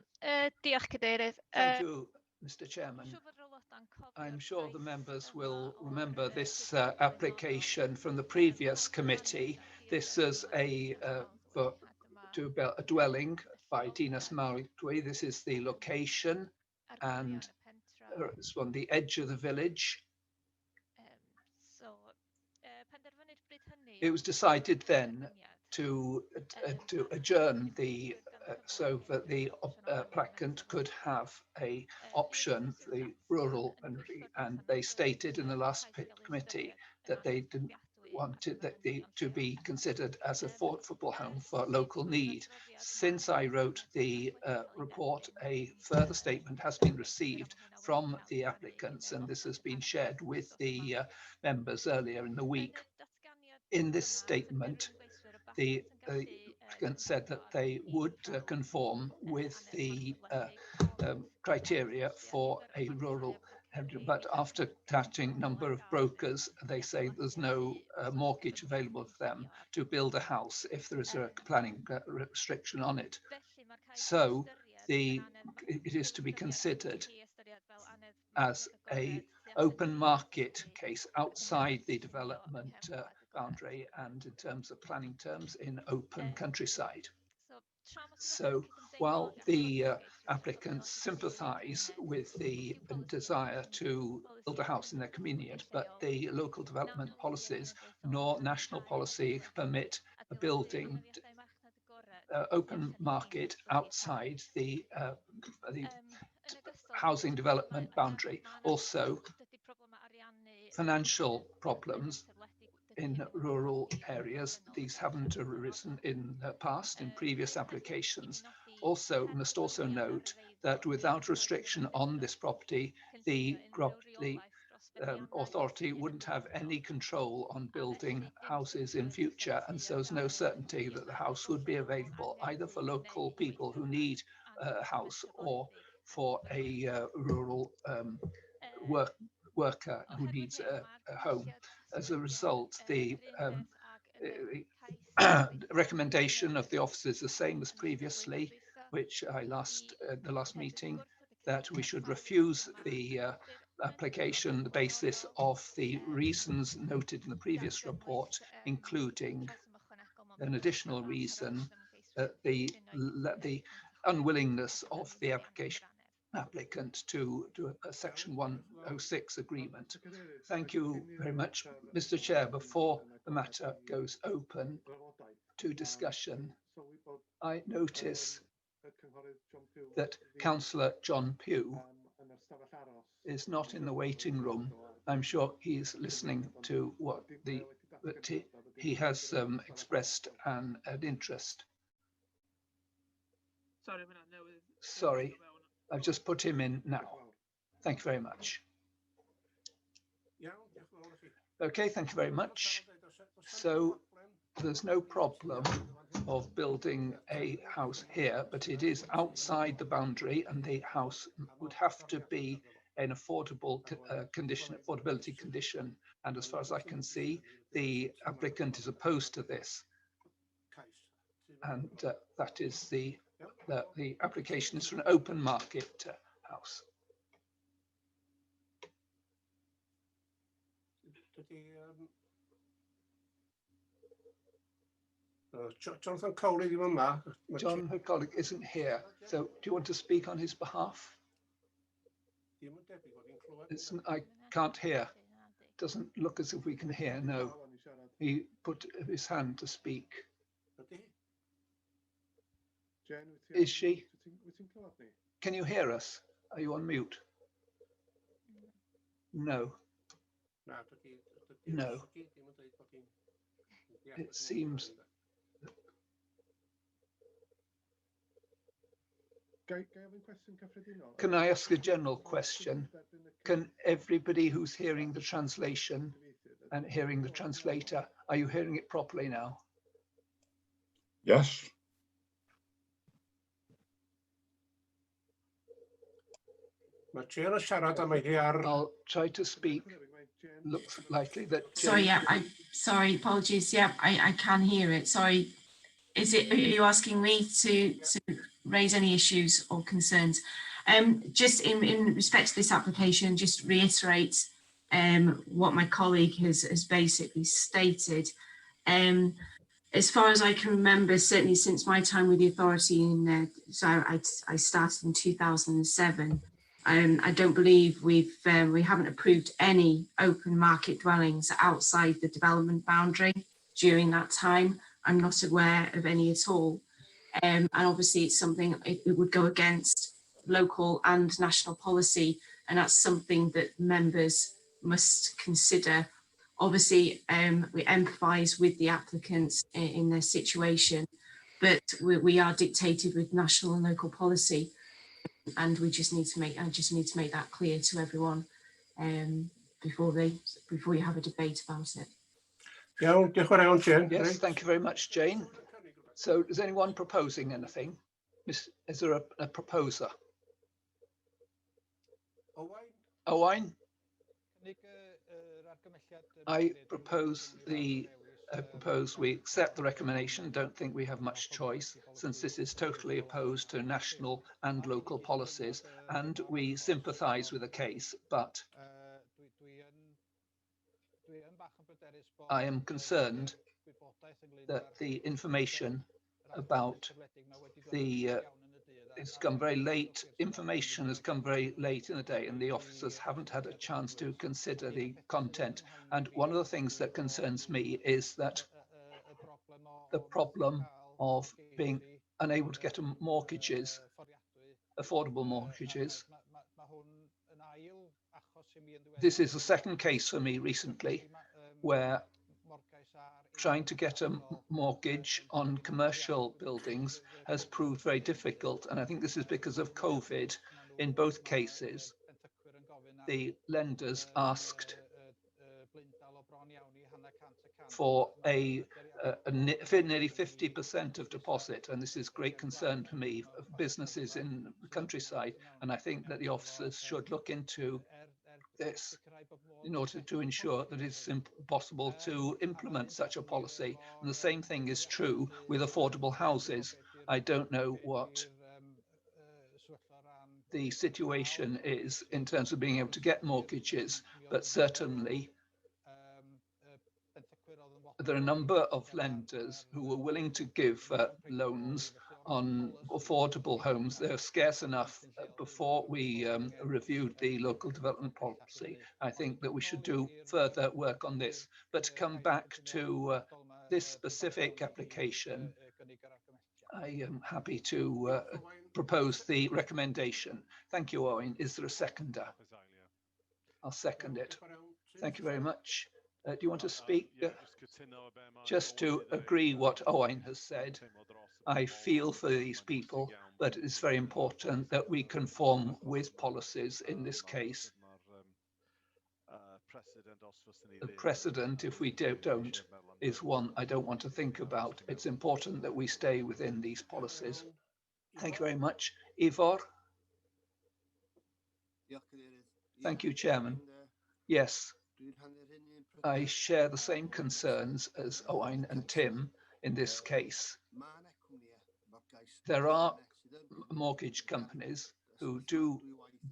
Speaker 10: Diolch, Cadeirydd.
Speaker 6: Thank you, Mr. Chairman. I'm sure the members will remember this application from the previous committee. This is to build a dwelling by Dinas Mawddwy. This is the location, and it's on the edge of the village. It was decided then to adjourn the so that the applicant could have a option, the rural, and they stated in the last committee that they didn't want it to be considered as a affordable home for local need. Since I wrote the report, a further statement has been received from the applicants, and this has been shared with the members earlier in the week. In this statement, the applicant said that they would conform with the criteria for a rural area, but after touching number of brokers, they say there's no mortgage available for them to build a house if there is a planning restriction on it. So it is to be considered as a open market case outside the development boundary and in terms of planning terms in open countryside. So while the applicants sympathise with the desire to build a house in their community, but the local development policies nor national policy permit a building open market outside the housing development boundary. Also, financial problems in rural areas, these haven't arisen in the past in previous applications. Also, we must also note that without restriction on this property, the authority wouldn't have any control on building houses in future, and so there's no certainty that the house would be available either for local people who need house or for a rural worker who needs a home. As a result, the recommendation of the office is the same as previously, which I the last meeting, that we should refuse the application on the basis of the reasons noted in the previous report, including an additional reason, the unwillingness of the applicant to do a Section 106 agreement. Thank you very much, Mr. Chair. Before the matter goes open to discussion, I notice that Councillor John Pugh is not in the waiting room. I'm sure he's listening to what he has expressed an interest. Sorry, I've just put him in now. Thank you very much. Okay, thank you very much. So there's no problem of building a house here, but it is outside the boundary, and the house would have to be an affordable affordability condition. And as far as I can see, the applicant is opposed to this. And that is the application is for an open market house.
Speaker 3: Jonathan Coley,
Speaker 6: John, her colleague, isn't here. So do you want to speak on his behalf? I can't hear. Doesn't look as if we can hear. No. He put his hand to speak. Is she? Can you hear us? Are you on mute? No. No. It seems. Can I ask a general question? Can everybody who's hearing the translation and hearing the translator, are you hearing it properly now?
Speaker 15: Yes.
Speaker 6: I'll try to speak. Looks likely that.
Speaker 9: Sorry, yeah, sorry, apologies. Yeah, I can hear it. Sorry. Are you asking me to raise any issues or concerns? Just in respect to this application, just reiterate what my colleague has basically stated. As far as I can remember, certainly since my time with the authority, so I started in 2007. I don't believe we haven't approved any open market dwellings outside the development boundary during that time. I'm not aware of any at all. And obviously it's something, it would go against local and national policy, and that's something that members must consider. Obviously, we empathise with the applicants in their situation, but we are dictated with national and local policy, and I just need to make that clear to everyone before you have a debate about it.
Speaker 6: Yes, thank you very much, Jane. So is anyone proposing anything? Is there a proposer? Owain? I propose we accept the recommendation. Don't think we have much choice, since this is totally opposed to national and local policies, and we sympathise with the case, but I am concerned that the information about it's come very late. Information has come very late in the day, and the officers haven't had a chance to consider the content. And one of the things that concerns me is that the problem of being unable to get mortgages, affordable mortgages. This is the second case for me recently where trying to get a mortgage on commercial buildings has proved very difficult. And I think this is because of COVID. In both cases, the lenders asked for a nearly 50% of deposit, and this is great concern for me, of businesses in the countryside, and I think that the officers should look into this in order to ensure that it's possible to implement such a policy. And the same thing is true with affordable houses. I don't know what the situation is in terms of being able to get mortgages, but certainly there are a number of lenders who are willing to give loans on affordable homes. They're scarce enough before we reviewed the local development policy. I think that we should do further work on this. But to come back to this specific application, I am happy to propose the recommendation. Thank you, Owen. Is there a seconder? I'll second it. Thank you very much. Do you want to speak? Just to agree what Owen has said, I feel for these people, but it's very important that we conform with policies in this case. The precedent, if we don't, is one I don't want to think about. It's important that we stay within these policies. Thank you very much. Ivor? Thank you, Chairman. Yes, I share the same concerns as Owen and Tim in this case. There are mortgage companies who do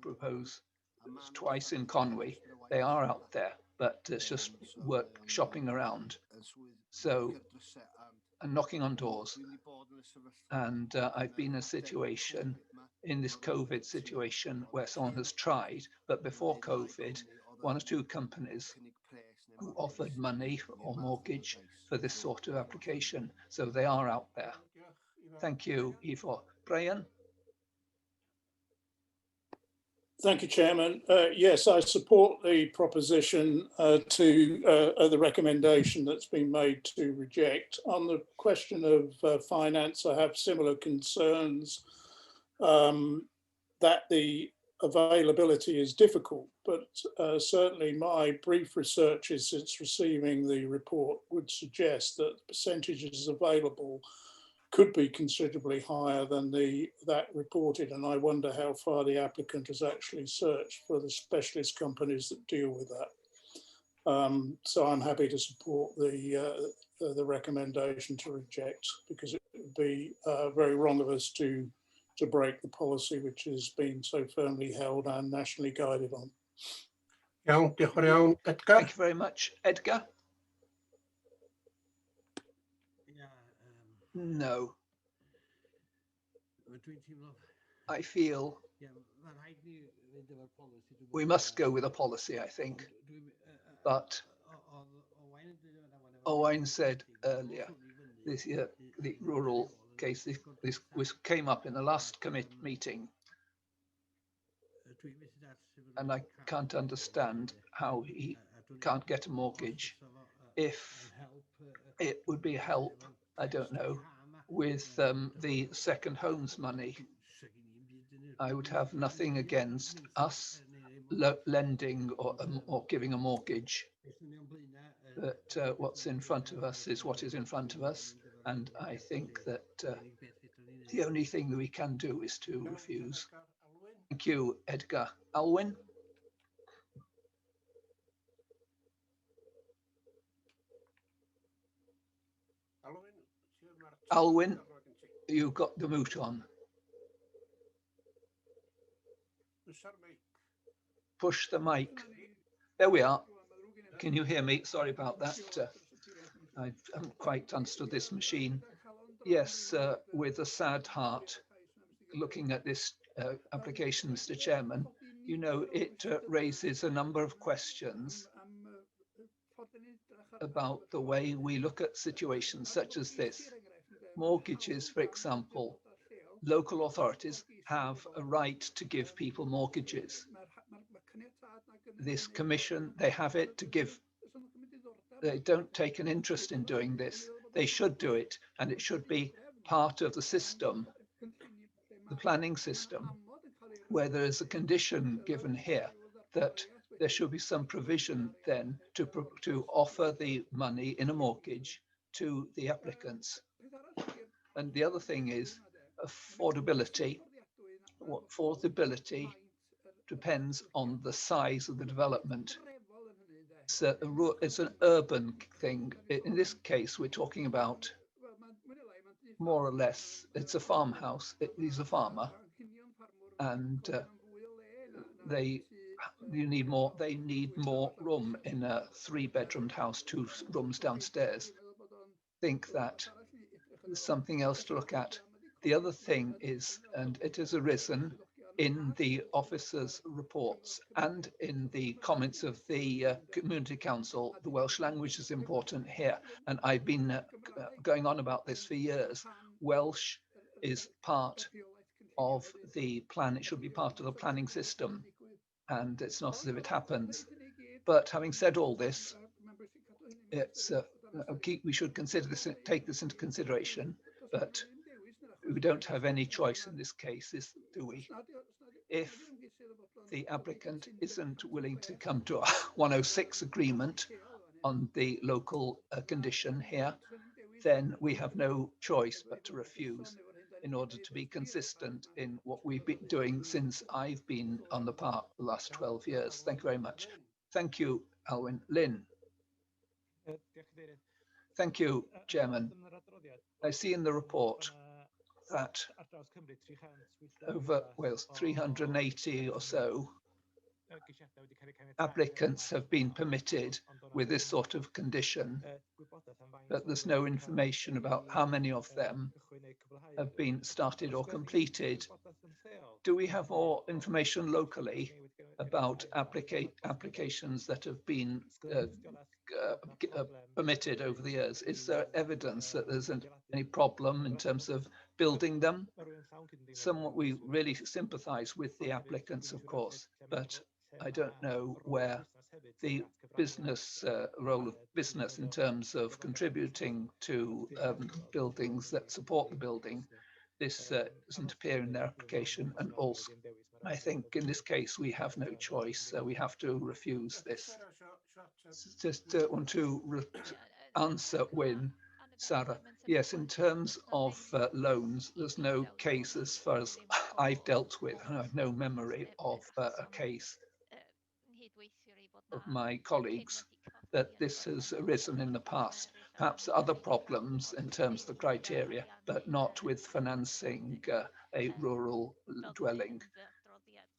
Speaker 6: propose twice in Conwy. They are out there, but it's just work shopping around. So, and knocking on doors. And I've been in a situation, in this COVID situation, where someone has tried, but before COVID, one or two companies who offered money or mortgage for this sort of application. So they are out there. Thank you, Ivor. Brian?
Speaker 8: Thank you, Chairman. Yes, I support the proposition to the recommendation that's been made to reject. On the question of finance, I have similar concerns that the availability is difficult, but certainly my brief researches since receiving the report would suggest that percentages available could be considerably higher than that reported, and I wonder how far the applicant has actually searched for the specialist companies that deal with that. So I'm happy to support the recommendation to reject, because it would be very wrong of us to break the policy which has been so firmly held and nationally guided on.
Speaker 6: Thank you very much. Edgar? No. I feel we must go with a policy, I think. But Owen said earlier, this year, the rural case, this came up in the last meeting. And I can't understand how he can't get a mortgage. If it would be a help, I don't know, with the second homes money. I would have nothing against us lending or giving a mortgage. But what's in front of us is what is in front of us. And I think that the only thing that we can do is to refuse. Thank you, Edgar. Alwyn? Alwyn, you got the mute on. Push the mic. There we are. Can you hear me? Sorry about that. I haven't quite understood this machine. Yes, with a sad heart, looking at this application, Mr. Chairman, you know, it raises a number of questions about the way we look at situations such as this. Mortgages, for example, local authorities have a right to give people mortgages. This commission, they have it to give. They don't take an interest in doing this. They should do it, and it should be part of the system, the planning system, where there is a condition given here that there should be some provision then to offer the money in a mortgage to the applicants. And the other thing is affordability. What affordability depends on the size of the development. It's an urban thing. In this case, we're talking about more or less, it's a farmhouse. He's a farmer, and they need more room in a 3-bedroomed house, 2 rooms downstairs. Think that there's something else to look at. The other thing is, and it has arisen in the officers' reports and in the comments of the Community Council, the Welsh language is important here. And I've been going on about this for years. Welsh is part of the plan. It should be part of the planning system. And it's not as if it happens. But having said all this, it's we should consider this, take this into consideration, but we don't have any choice in this case, do we? If the applicant isn't willing to come to a 106 agreement on the local condition here, then we have no choice but to refuse in order to be consistent in what we've been doing since I've been on the park the last 12 years. Thank you very much. Thank you, Alwyn. Lynn. Thank you, Chairman. I see in the report that over Wales, 380 or so applicants have been permitted with this sort of condition, but there's no information about how many of them have been started or completed. Do we have more information locally about applications that have been permitted over the years? Is there evidence that there's any problem in terms of building them? We really sympathize with the applicants, of course, but I don't know where the business role of business in terms of contributing to buildings that support the building. This doesn't appear in their application, and also I think in this case we have no choice. We have to refuse this. Just want to answer Wynne, Sarah. Yes, in terms of loans, there's no case as far as I've dealt with. I have no memory of a case of my colleagues that this has arisen in the past. Perhaps other problems in terms of the criteria, but not with financing a rural dwelling.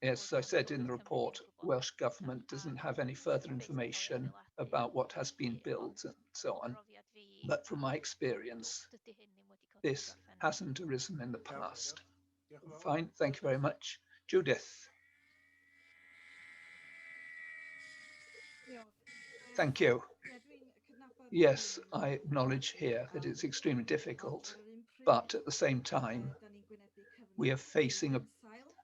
Speaker 6: As I said in the report, Welsh Government doesn't have any further information about what has been built and so on. But from my experience, this hasn't arisen in the past. Fine, thank you very much. Judith. Thank you. Yes, I acknowledge here that it's extremely difficult, but at the same time, we are facing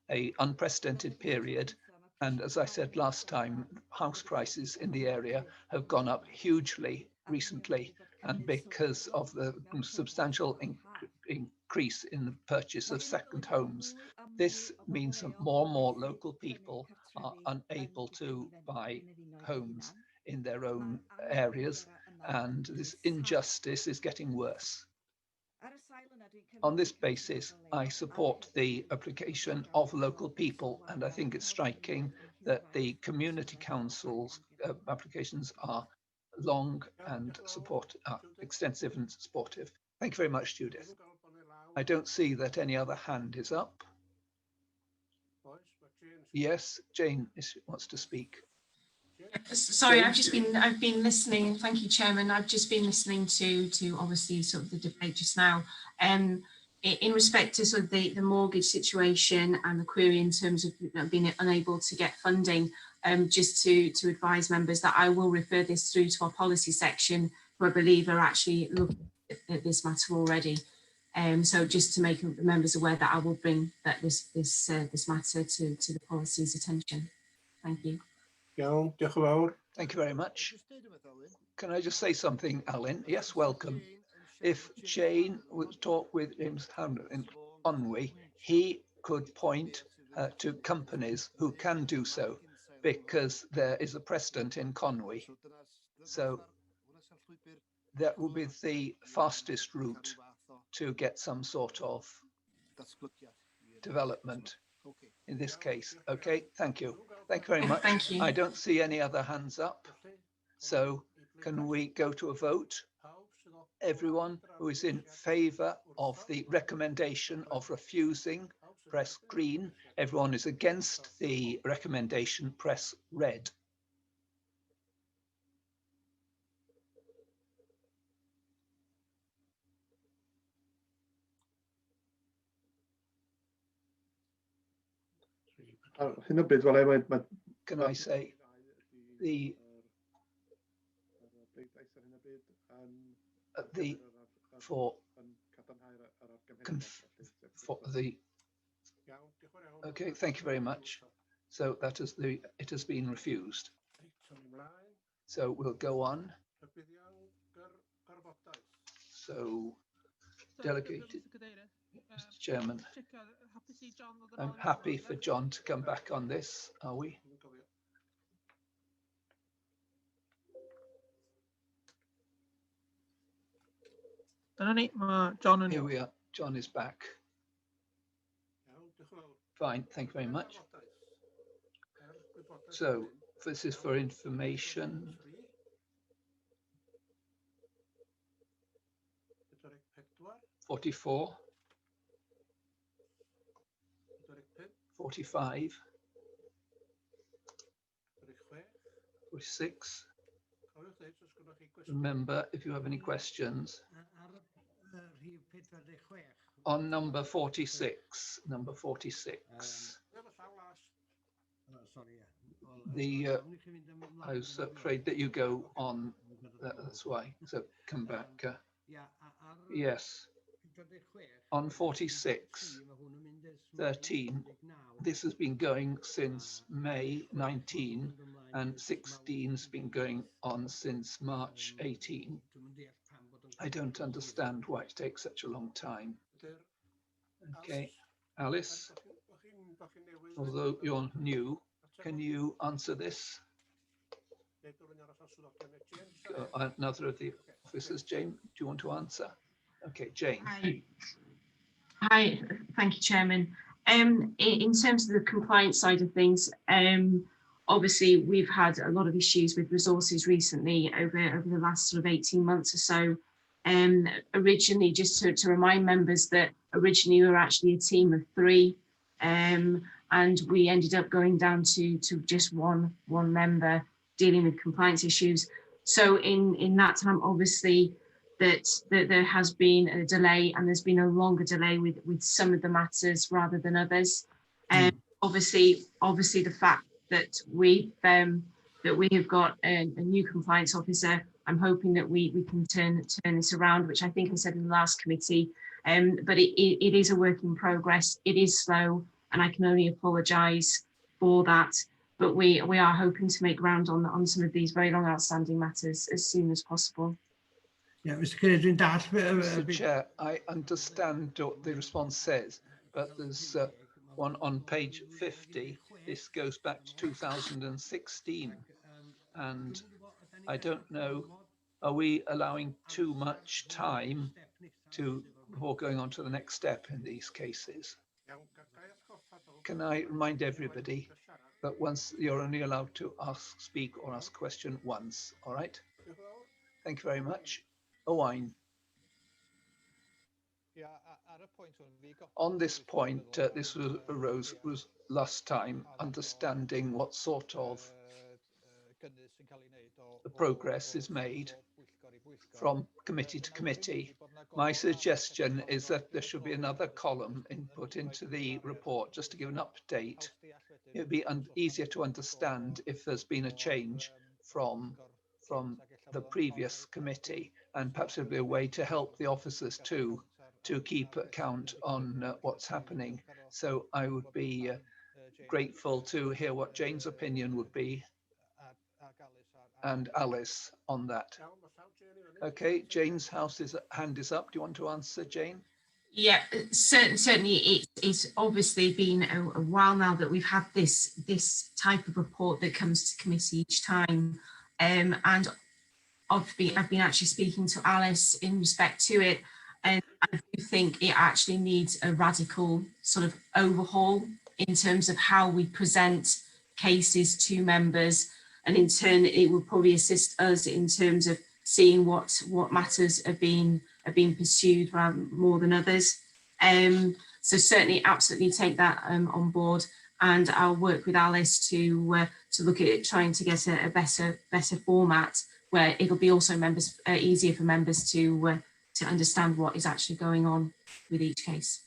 Speaker 6: an unprecedented period. And as I said last time, house prices in the area have gone up hugely recently. And because of the substantial increase in the purchase of second homes, this means that more and more local people are unable to buy homes in their own areas, and this injustice is getting worse. On this basis, I support the application of local people, and I think it's striking that the community council's applications are long and extensive and supportive. Thank you very much, Judith. I don't see that any other hand is up. Yes, Jane wants to speak.
Speaker 9: Sorry, I've been listening. Thank you, Chairman. I've just been listening to obviously sort of the debate just now. In respect to sort of the mortgage situation and the query in terms of being unable to get funding, just to advise members that I will refer this through to our policy section, who I believe are actually looking at this matter already. So just to make members aware that I will bring this matter to the policy's attention. Thank you.
Speaker 6: Thank you very much. Can I just say something, Alan? Yes, welcome. If Jane would talk with him in Conwy, he could point to companies who can do so, because there is a precedent in Conwy. So that will be the fastest route to get some sort of development in this case. Okay, thank you. Thank you very much.
Speaker 9: Thank you.
Speaker 6: I don't see any other hands up. So can we go to a vote? Everyone who is in favour of the recommendation of refusing, press green. Everyone is against the recommendation, press red.
Speaker 2: Hyn o bryd, fel mae...
Speaker 6: Can I say the for the okay, thank you very much. So that is it has been refused. So we'll go on. So delegated, Mr. Chairman, I'm happy for John to come back on this, are we?
Speaker 10: John
Speaker 6: Here we are. John is back. Fine, thank you very much. So this is for information. (44), 45, 46. Remember, if you have any questions on number 46, number 46. I was afraid that you go on, that's why, so come back. Yes, on 46, 13, this has been going since May 19 and 16 has been going on since March 18. I don't understand why it takes such a long time. Okay, Alice, although you're new, can you answer this? Another of the officers, Jane, do you want to answer? Okay, Jane.
Speaker 9: Hi, thank you, Chairman. In terms of the compliance side of things, obviously we've had a lot of issues with resources recently over the last sort of 18 months or so. Originally, just to remind members that originally we were actually a team of 3, and we ended up going down to just one member dealing with compliance issues. So in that time, obviously, that there has been a delay, and there's been a longer delay with some of the matters rather than others. And obviously the fact that we have got a new compliance officer, I'm hoping that we can turn this around, which I think I said in the last committee. But it is a work in progress. It is slow, and I can only apologise for that. But we are hoping to make ground on some of these very long outstanding matters as soon as possible.
Speaker 7: Yeah, Mr. Kennedy,
Speaker 6: Mr. Chair, I understand what the response says, but there's one on page 50. This goes back to 2016, and I don't know, are we allowing too much time before going on to the next step in these cases? Can I remind everybody that once you're only allowed to speak or ask a question once, all right? Thank you very much. Owain. On this point, this arose last time, understanding what sort of the progress is made from committee to committee. My suggestion is that there should be another column put into the report just to give an update. It would be easier to understand if there's been a change from the previous committee, and perhaps it would be a way to help the officers to keep account on what's happening. So I would be grateful to hear what Jane's opinion would be, and Alice on that. Okay, Jane's hand is up. Do you want to answer, Jane?
Speaker 9: Yeah, certainly it's obviously been a while now that we've had this type of report that comes to committee each time, and I've been actually speaking to Alice in respect to it, and I do think it actually needs a radical sort of overhaul in terms of how we present cases to members, and in turn it will probably assist us in terms of seeing what matters are being pursued rather more than others. So certainly absolutely take that on board, and I'll work with Alice to look at it, trying to get a better format where it'll be also easier for members to understand what is actually going on with each case.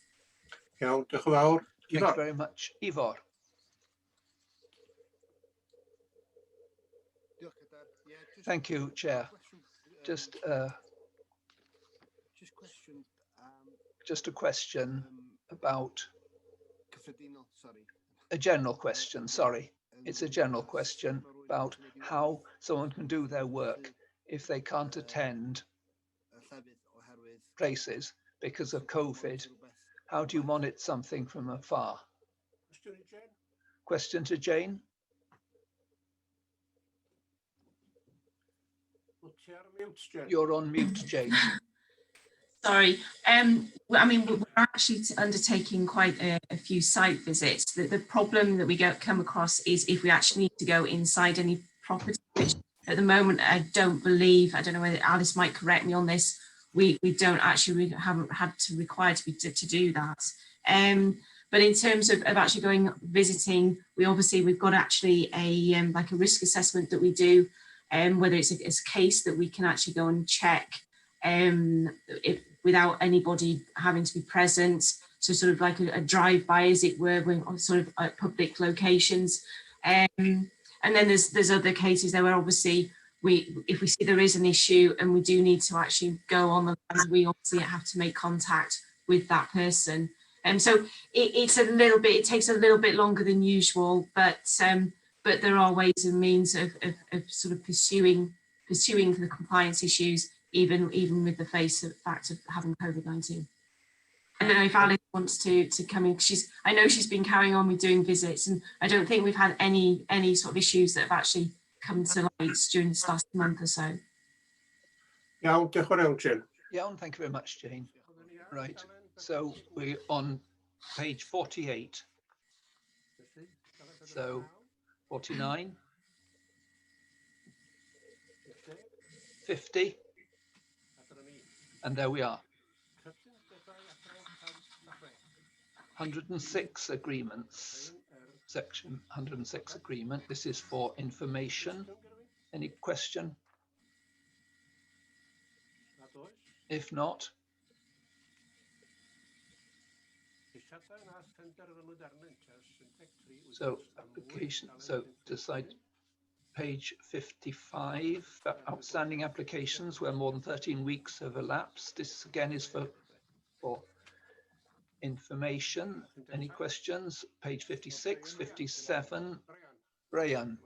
Speaker 3: Iawn, diolch yn fawr.
Speaker 6: Thank you very much. Ivor. Thank you, Chair. Just a question about a general question. Sorry, it's a general question about how someone can do their work if they can't attend places because of COVID. How do you monitor something from afar? Question to Jane. You're on mute, Jane.
Speaker 9: Sorry. I mean, we're actually undertaking quite a few site visits. The problem that we come across is if we actually need to go inside any property, which at the moment I don't know whether Alice might correct me on this, we don't actually haven't had to require to do that. But in terms of actually going visiting, we've got actually a like a risk assessment that we do, whether it's a case that we can actually go and check without anybody having to be present. So sort of like a drive-by, as it were, on sort of at public locations. And then there's other cases there where obviously if we see there is an issue and we do need to actually go on the land, we obviously have to make contact with that person. And so it takes a little bit longer than usual, but there are ways and means of sort of pursuing the compliance issues, even with the fact of having COVID-19. I don't know if Alice wants to come in. I know she's been carrying on with doing visits, and I don't think we've had any sort of issues that have actually come to light during this last month or so.
Speaker 3: Iawn, diolch yn fawr, Jane.
Speaker 6: Iawn, thank you very much, Jane. Right, so we're on page 48. So 49, 50, and there we are. 106 agreements, section 106 agreement. This is for information. Any question? If not, so application, so decide page 55, outstanding applications where more than 13 weeks have elapsed. This again is for information. Any questions? Page 56, 57, Brian,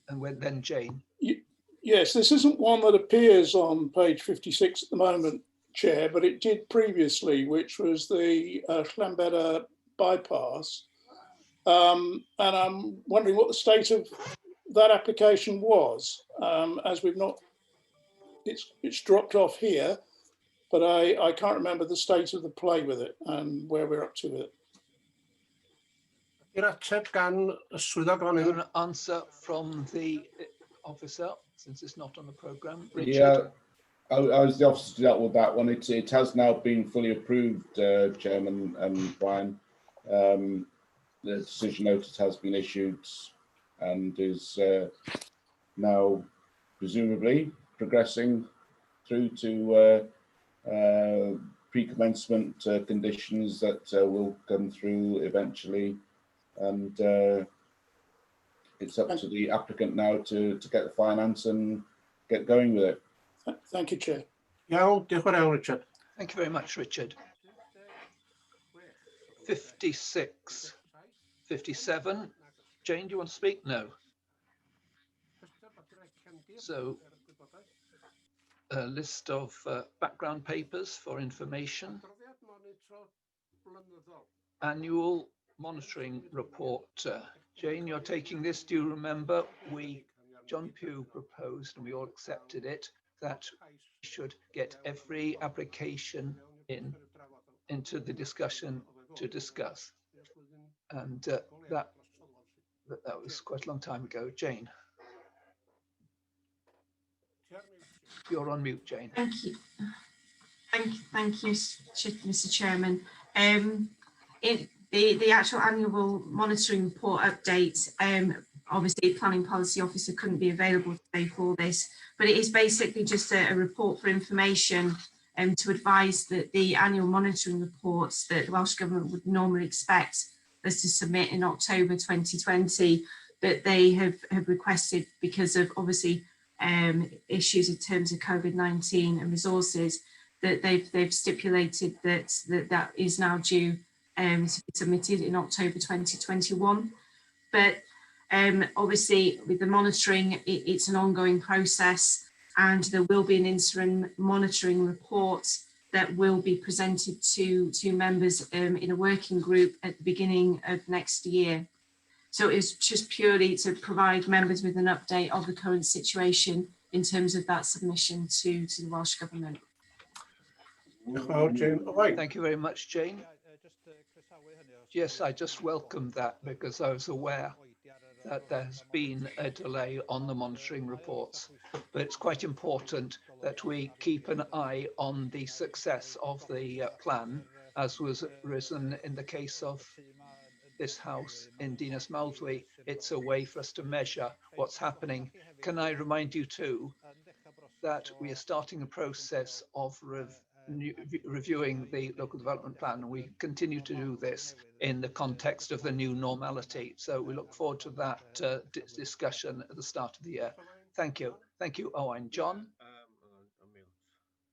Speaker 6: and then Jane.
Speaker 8: Yes, this isn't one that appears on page 56 at the moment, Chair, but it did previously, which was the Llambeda bypass. And I'm wondering what the state of that application was, as we've not, it's dropped off here, but I can't remember the state of the play with it and where we're up to with it.
Speaker 6: An answer from the officer, since it's not on the programme. Richard?
Speaker 12: Yeah, I was the officer who dealt with that one. It has now been fully approved, Chairman and Brian. The decision notice has been issued and is now presumably progressing through to pre-commencement conditions that will come through eventually, and it's up to the applicant now to get the finance and get going with it.
Speaker 8: Thank you, Chair.
Speaker 3: Iawn, diolch yn fawr, Richard.
Speaker 6: Thank you very much, Richard. 56, 57. Jane, do you want to speak? No. So, a list of background papers for information. Annual monitoring report. Jane, you're taking this. Do you remember we John Pugh proposed, and we all accepted it, that we should get every application into the discussion to discuss. And that was quite a long time ago. Jane. You're on mute, Jane.
Speaker 9: Thank you. Thank you, Mr. Chairman. The actual annual monitoring report update, obviously Planning Policy Officer couldn't be available today for this, but it is basically just a report for information to advise that the annual monitoring reports that the Welsh Government would normally expect us to submit in October 2020, that they have requested because of obviously issues in terms of COVID-19 and resources, that they've stipulated that is now due to be submitted in October 2021. But obviously with the monitoring, it's an ongoing process, and there will be an interim monitoring report that will be presented to members in a working group at the beginning of next year. So it's just purely to provide members with an update of the current situation in terms of that submission to the Welsh Government.
Speaker 6: Thank you very much, Jane. Yes, I just welcomed that because I was aware that there's been a delay on the monitoring reports, but it's quite important that we keep an eye on the success of the plan, as was risen in the case of this house in Dinas Mawddwy. It's a way for us to measure what's happening. Can I remind you too that we are starting a process of reviewing the local development plan, and we continue to do this in the context of the new normality. So we look forward to that discussion at the start of the year. Thank you. Thank you, Owain. John?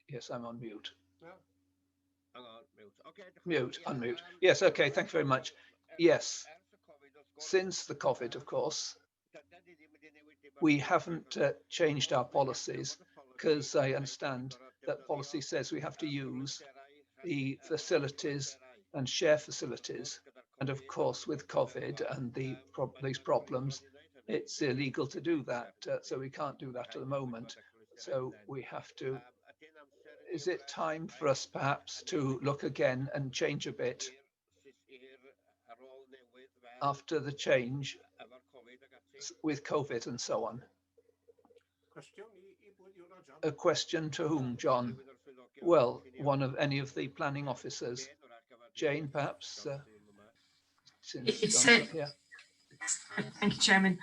Speaker 6: Yes, I'm on mute. Mute, unmute. Yes, okay, thank you very much. Yes, since the COVID, of course, we haven't changed our policies, because I understand that policy says we have to use the facilities and share facilities. And of course, with COVID and these problems, it's illegal to do that. So we can't do that at the moment. So we have to. Is it time for us perhaps to look again and change a bit after the change with COVID and so on? A question to whom, John? Well, one of any of the planning officers. Jane, perhaps?
Speaker 9: Thank you, Chairman.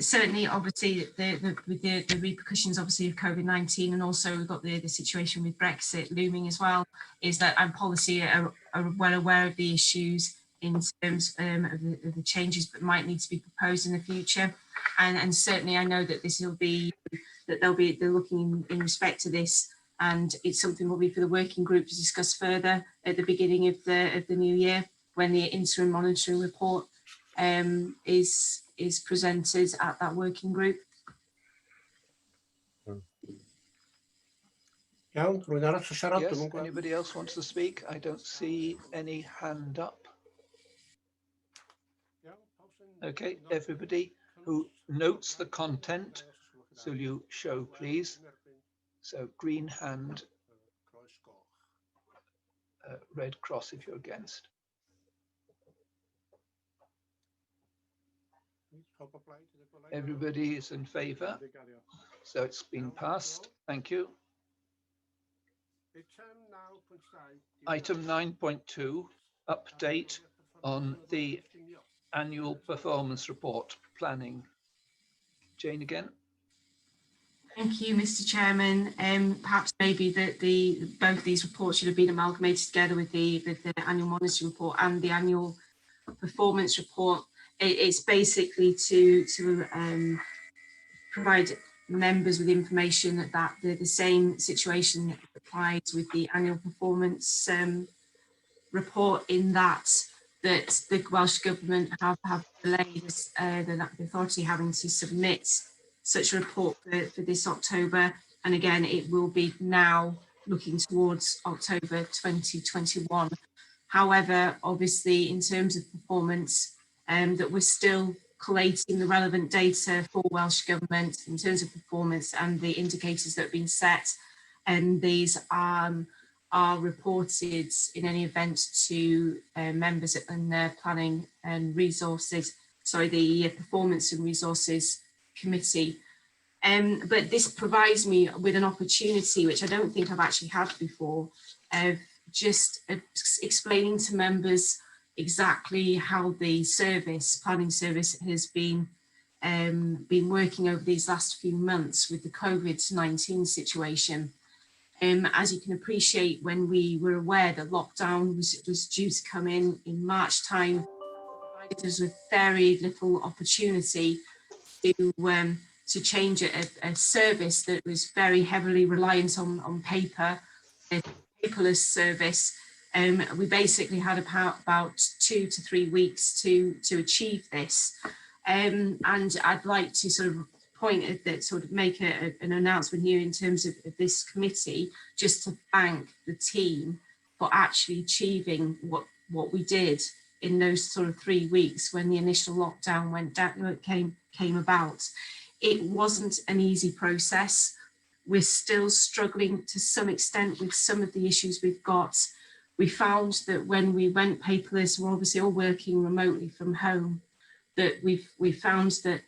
Speaker 9: Certainly, obviously, with the repercussions, obviously, of COVID-19, and also we've got the situation with Brexit looming as well, is that our policy are well aware of the issues in terms of the changes that might need to be proposed in the future. And certainly, I know that they're looking in respect to this, and it's something will be for the working group to discuss further at the beginning of the new year, when the interim monitoring report is presented at that working group.
Speaker 6: Yes, anybody else wants to speak? I don't see any hand up. Okay, everybody who notes the content, so you show, please. So green hand, red cross if you're against. Everybody is in favour, so it's been passed. Thank you. Item 9.2, update on the annual performance report planning. Jane again.
Speaker 9: Thank you, Mr. Chairman. Perhaps maybe that both these reports should have been amalgamated together with the annual monitoring report and the annual performance report. It's basically to provide members with information that the same situation applies with the annual performance report, in that the Welsh Government have delayed the authority having to submit such a report for this October. And again, it will be now looking towards October 2021. However, obviously, in terms of performance, that we're still collating the relevant data for Welsh Government in terms of performance and the indicators that have been set. And these are reported in any event to members in their planning and resources, sorry, the Performance and Resources Committee. But this provides me with an opportunity, which I don't think I've actually had before, of just explaining to members exactly how the planning service has been working over these last few months with the COVID-19 situation. As you can appreciate, when we were aware that lockdown was due to come in March time, it provided us with very little opportunity to change a service that was very heavily reliant on paper, a paperless service. We basically had about 2 to 3 weeks to achieve this. And I'd like to sort of point at that, sort of make an announcement here in terms of this committee, just to thank the team for actually achieving what we did in those sort of 3 weeks when the initial lockdown came about. It wasn't an easy process. We're still struggling to some extent with some of the issues we've got. We found that when we went paperless, we're obviously all working remotely from home, that we found that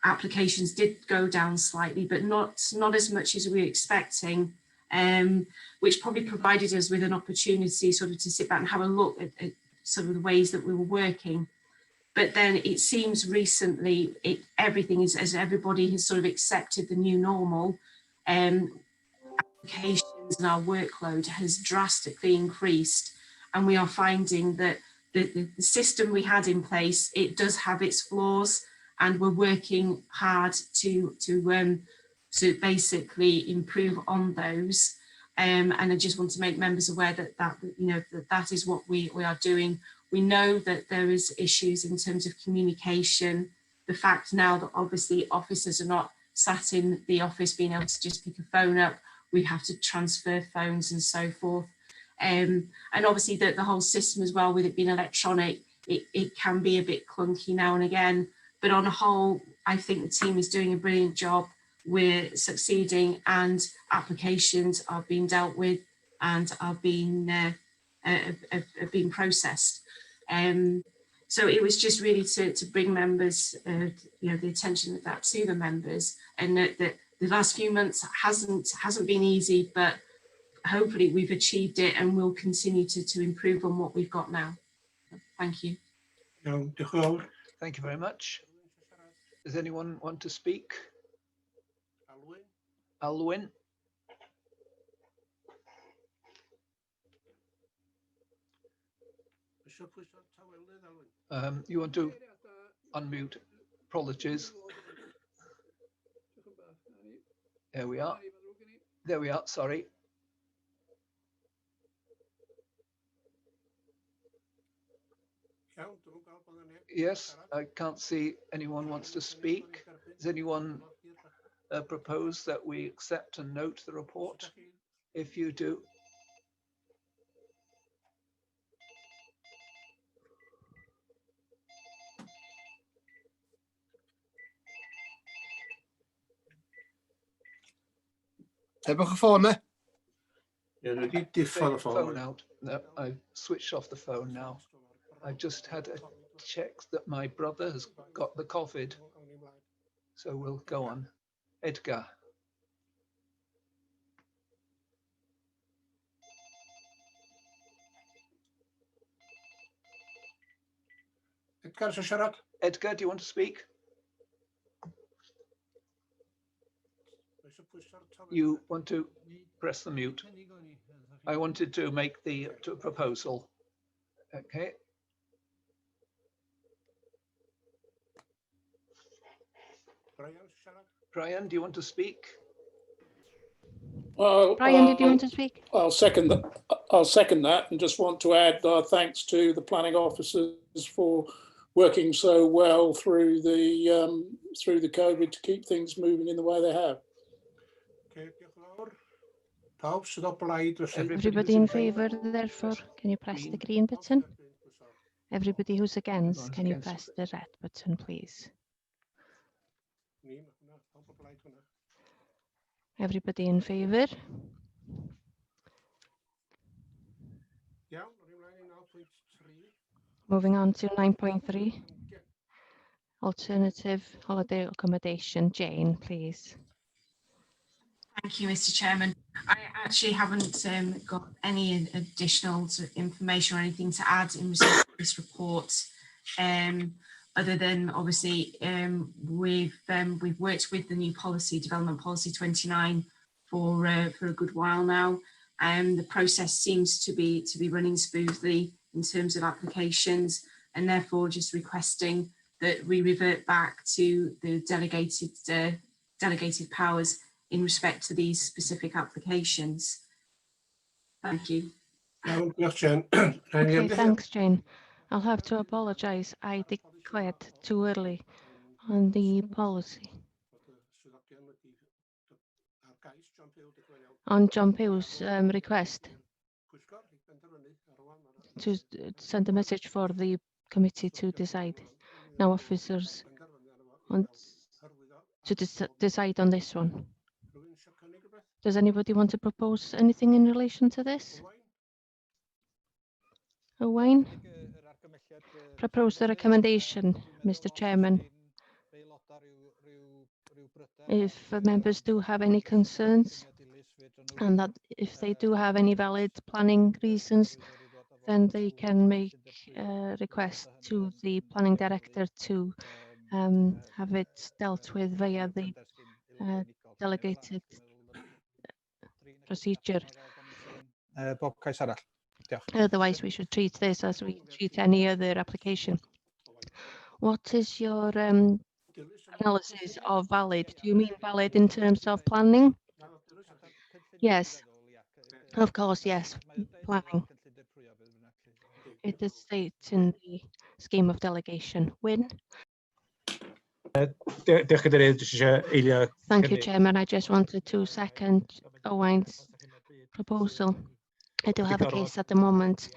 Speaker 9: applications did go down slightly, but not as much as we were expecting, which probably provided us with an opportunity sort of to sit back and have a look at sort of the ways that we were working. But then it seems recently everything is, as everybody has sort of accepted the new normal, applications and our workload has drastically increased. And we are finding that the system we had in place, it does have its flaws, and we're working hard to basically improve on those. And I just want to make members aware that is what we are doing. We know that there is issues in terms of communication. The fact now that obviously officers are not sat in the office being able to just pick a phone up, we have to transfer phones and so forth. And obviously the whole system as well, with it being electronic, it can be a bit clunky now and again. But on a whole, I think the team is doing a brilliant job. We're succeeding, and applications are being dealt with and are being processed. So it was just really to bring members, the attention of that to the members, and that the last few months hasn't been easy, but hopefully we've achieved it, and we'll continue to improve on what we've got now. Thank you.
Speaker 6: Thank you very much. Does anyone want to speak? Alwyn? You want to unmute? Apologies. There we are. There we are, sorry. Yes, I can't see anyone wants to speak. Does anyone propose that we accept and note the report? If you do.
Speaker 14: Hebwch y ffôn, ne?
Speaker 3: Take the
Speaker 6: phone out. No, I've switched off the phone now. I just had a check that my brother has got the COVID. So we'll go on. Edgar. Edgar, do you want to speak? You want to press the mute. I wanted to make the proposal. Okay. Brian, do you want to speak?
Speaker 11: Brian, did you want to speak?
Speaker 8: I'll second that. I'll second that, and just want to add our thanks to the planning officers for working so well through the COVID to keep things moving in the way they have.
Speaker 11: Everybody in favour, therefore, can you press the green button? Everybody who's against, can you press the red button, please? Everybody in favour? Moving on to 9.3. Alternative holiday accommodation. Jane, please.
Speaker 9: Thank you, Mr. Chairman. I actually haven't got any additional information or anything to add in respect to this report, other than obviously we've worked with the new policy, Development Policy 29, for a good while now, and the process seems to be running smoothly in terms of applications, and therefore just requesting that we revert back to the delegated powers in respect to these specific applications. Thank you.
Speaker 11: Okay, thanks, Jane. I'll have to apologise. I declared too early on the policy. On John Pug's request to send a message for the committee to decide. Now officers want to decide on this one. Does anybody want to propose anything in relation to this? Owain? Propose the recommendation, Mr. Chairman. If members do have any concerns, and that if they do have any valid planning reasons, then they can make a request to the planning director to have it dealt with via the delegated procedure. Otherwise, we should treat this as we treat any other application. What is your analysis of valid? Do you mean valid in terms of planning? Yes, of course, yes, planning. It is stated in the scheme of delegation. Wyn?
Speaker 16: Thank
Speaker 11: you, Chairman. I just wanted to second Owain's proposal. I do have a case at the moment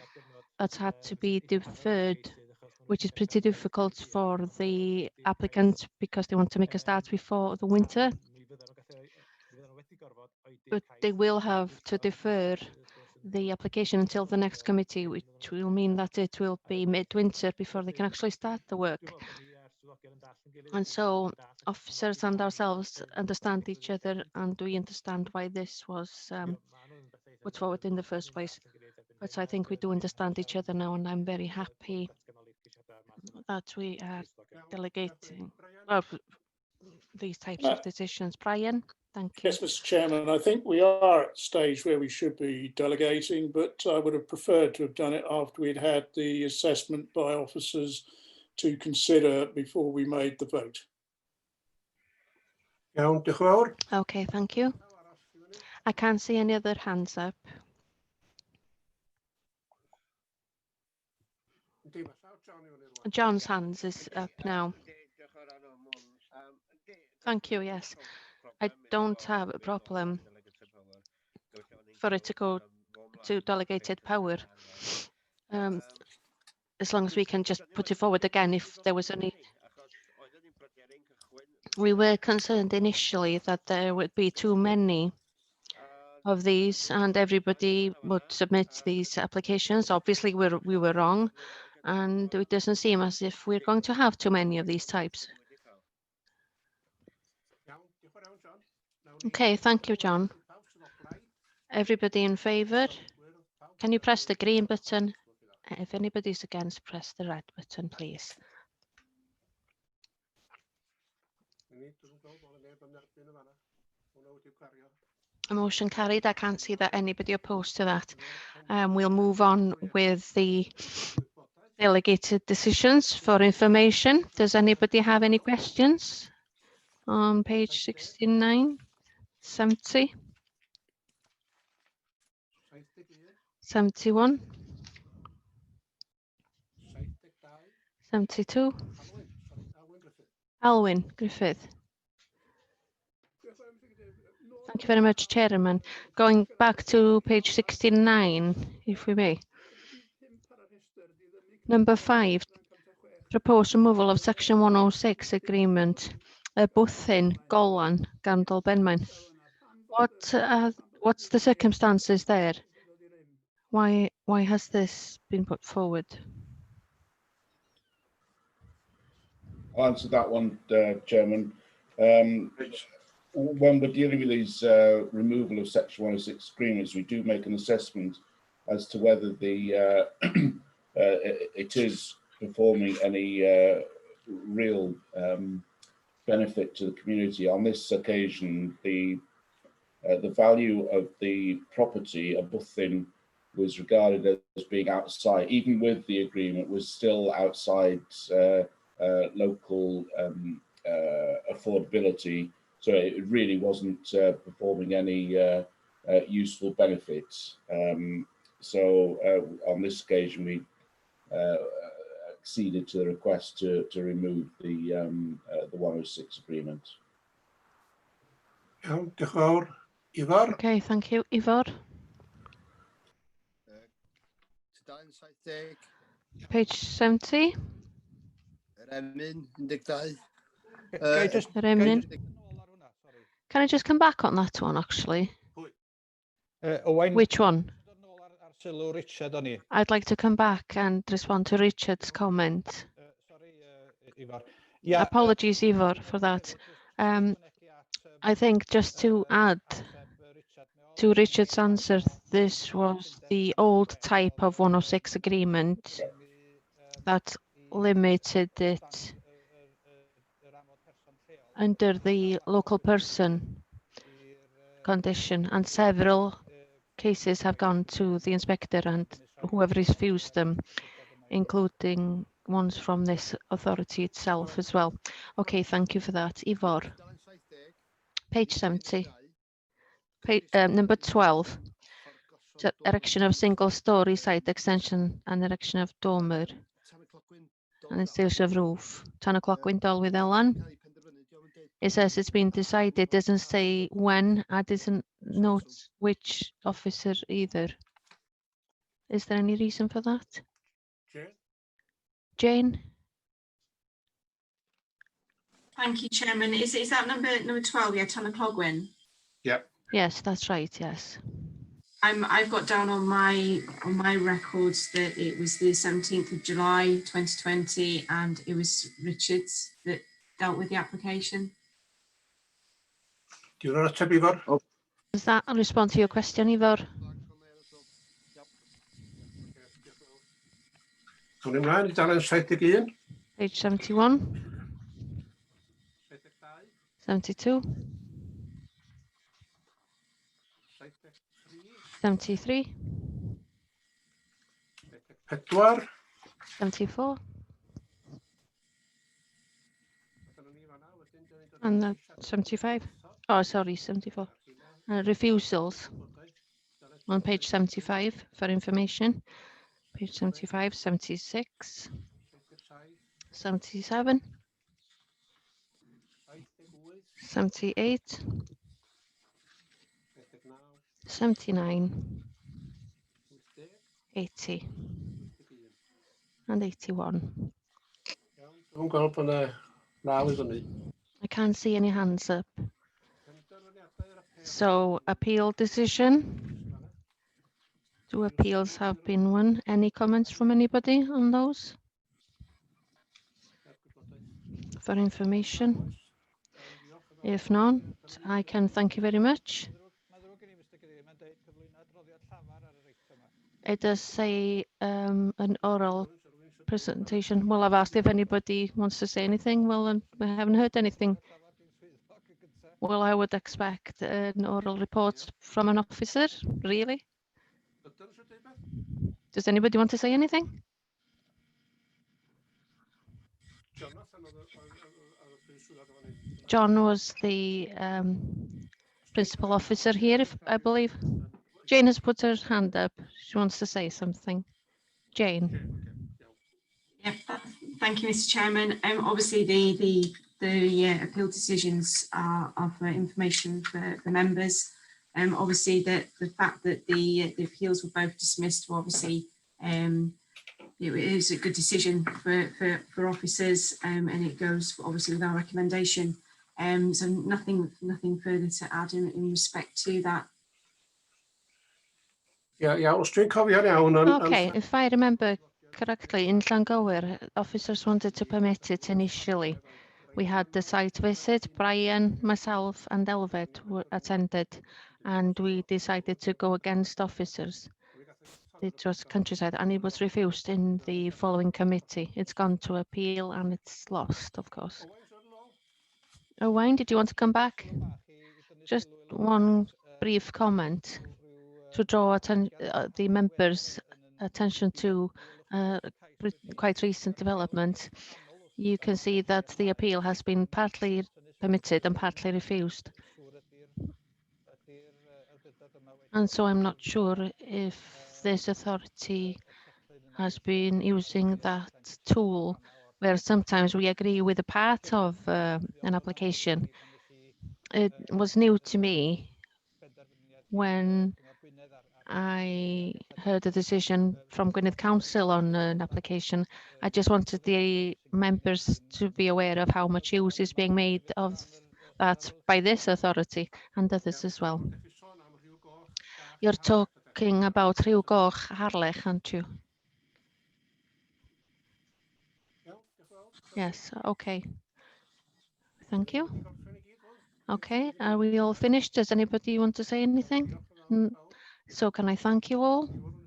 Speaker 11: that's had to be deferred, which is pretty difficult for the applicant because they want to make a start before the winter. But they will have to defer the application until the next committee, which will mean that it will be mid-winter before they can actually start the work. And so officers and ourselves understand each other, and we understand why this was put forward in the first place. But I think we do understand each other now, and I'm very happy that we are delegating these types of decisions. Brian, thank you.
Speaker 8: Yes, Mr. Chairman, I think we are at the stage where we should be delegating, but I would have preferred to have done it after we'd had the assessment by officers to consider before we made the vote.
Speaker 11: Okay, thank you. I can't see any other hands up. John's hands is up now. Thank you, yes. I don't have a problem for it to go to delegated power. As long as we can just put it forward again if there was any. We were concerned initially that there would be too many of these and everybody would submit these applications. Obviously, we were wrong, and it doesn't seem as if we're going to have too many of these types. Okay, thank you, John. Everybody in favour? Can you press the green button? If anybody's against, press the red button, please. A motion carried. I can't see that anybody opposed to that. We'll move on with the delegated decisions for information. Does anybody have any questions on page 69, 70, 71, 72? Alwyn Griffith. Thank you very much, Chairman. Going back to page 69, if we may. Number 5, proposed removal of section 106 agreement. y bwthyn golan gandol Benmaen. What's the circumstances there? Why has this been put forward?
Speaker 12: I'll answer that one, Chairman. When we're dealing with these removal of Section 106 agreements, we do make an assessment as to whether the it is performing any real benefit to the community. On this occasion, the value of the property, a bwthyn, was regarded as being outside, even with the agreement, was still outside local affordability. So it really wasn't performing any useful benefits. So on this occasion, we acceded to the request to remove the 106 agreement.
Speaker 3: Iawn, diolch yn fawr. Ifor?
Speaker 11: Okay, thank you. Ifor? Page 70. Can I just come back on that one, actually? Which one? I'd like to come back and respond to Richard's comment. Apologies, Ivor, for that. I think just to add to Richard's answer, this was the old type of 106 agreement that limited it under the local person condition, and several cases have gone to the inspector and whoever refused them, including ones from this authority itself as well. Okay, thank you for that. Ivor, page 70, number 12, erection of single-storey site extension and erection of dormer and installation of roof. 10 o'clock Wyndol with Elan. It says it's been decided, doesn't say when, and doesn't note which officer either. Is there any reason for that? Jane?
Speaker 9: Thank you, Chairman. Is that number 12? Yeah, 10 o'clock when?
Speaker 3: Yep.
Speaker 11: Yes, that's right. Yes.
Speaker 9: I've got down on my records that it was the 17th of July 2020, and it was Richards that dealt with the application.
Speaker 3: Do you want to Ifor?
Speaker 14: Oh.
Speaker 11: Does that respond to your question, Ivor?
Speaker 3: Awn ni mlaen i dalen 71.
Speaker 11: Page 71. 72. 73.
Speaker 3: 4.
Speaker 11: 74. And 75. Oh, sorry, 74. Refusals on page 75 for information. Page 75, 76, 77, 78, 79, 80, and 81. I can't see any hands up. So appeal decision. Do appeals have been won? Any comments from anybody on those? For information. If not, I can thank you very much. It does say an oral presentation. Well, I've asked if anybody wants to say anything. Well, we haven't heard anything. Well, I would expect an oral report from an officer, really. Does anybody want to say anything? John was the principal officer here, I believe. Jane has put her hand up. She wants to say something. Jane.
Speaker 9: Yep, thank you, Mr. Chairman. Obviously, the appeal decisions are for information for the members. Obviously, the fact that the appeals were both dismissed, obviously, it is a good decision for officers, and it goes obviously with our recommendation. So nothing further to add in respect to that.
Speaker 3: Ie, os dwi'n cofio'n iawn yn...
Speaker 11: Okay, if I remember correctly, in Llangolwr, officers wanted to permit it initially. We had the site visit, Brian, myself and Elfed attended, and we decided to go against officers. It was countryside and it was refused in the following committee. It's gone to appeal and it's lost, of course. Owain, did you want to come back? Just one brief comment to draw the members' attention to quite recent development. You can see that the appeal has been partly permitted and partly refused. And so I'm not sure if this authority has been using that tool where sometimes we agree with a part of an application. It was new to me when I heard a decision from Gwynedd Council on an application. I just wanted the members to be aware of how much use is being made of that by this authority and others as well. You're talking about Rhyw Goch Harlech, aren't you? Yes, okay. Thank you. Okay, are we all finished? Does anybody want to say anything? So can I thank you all?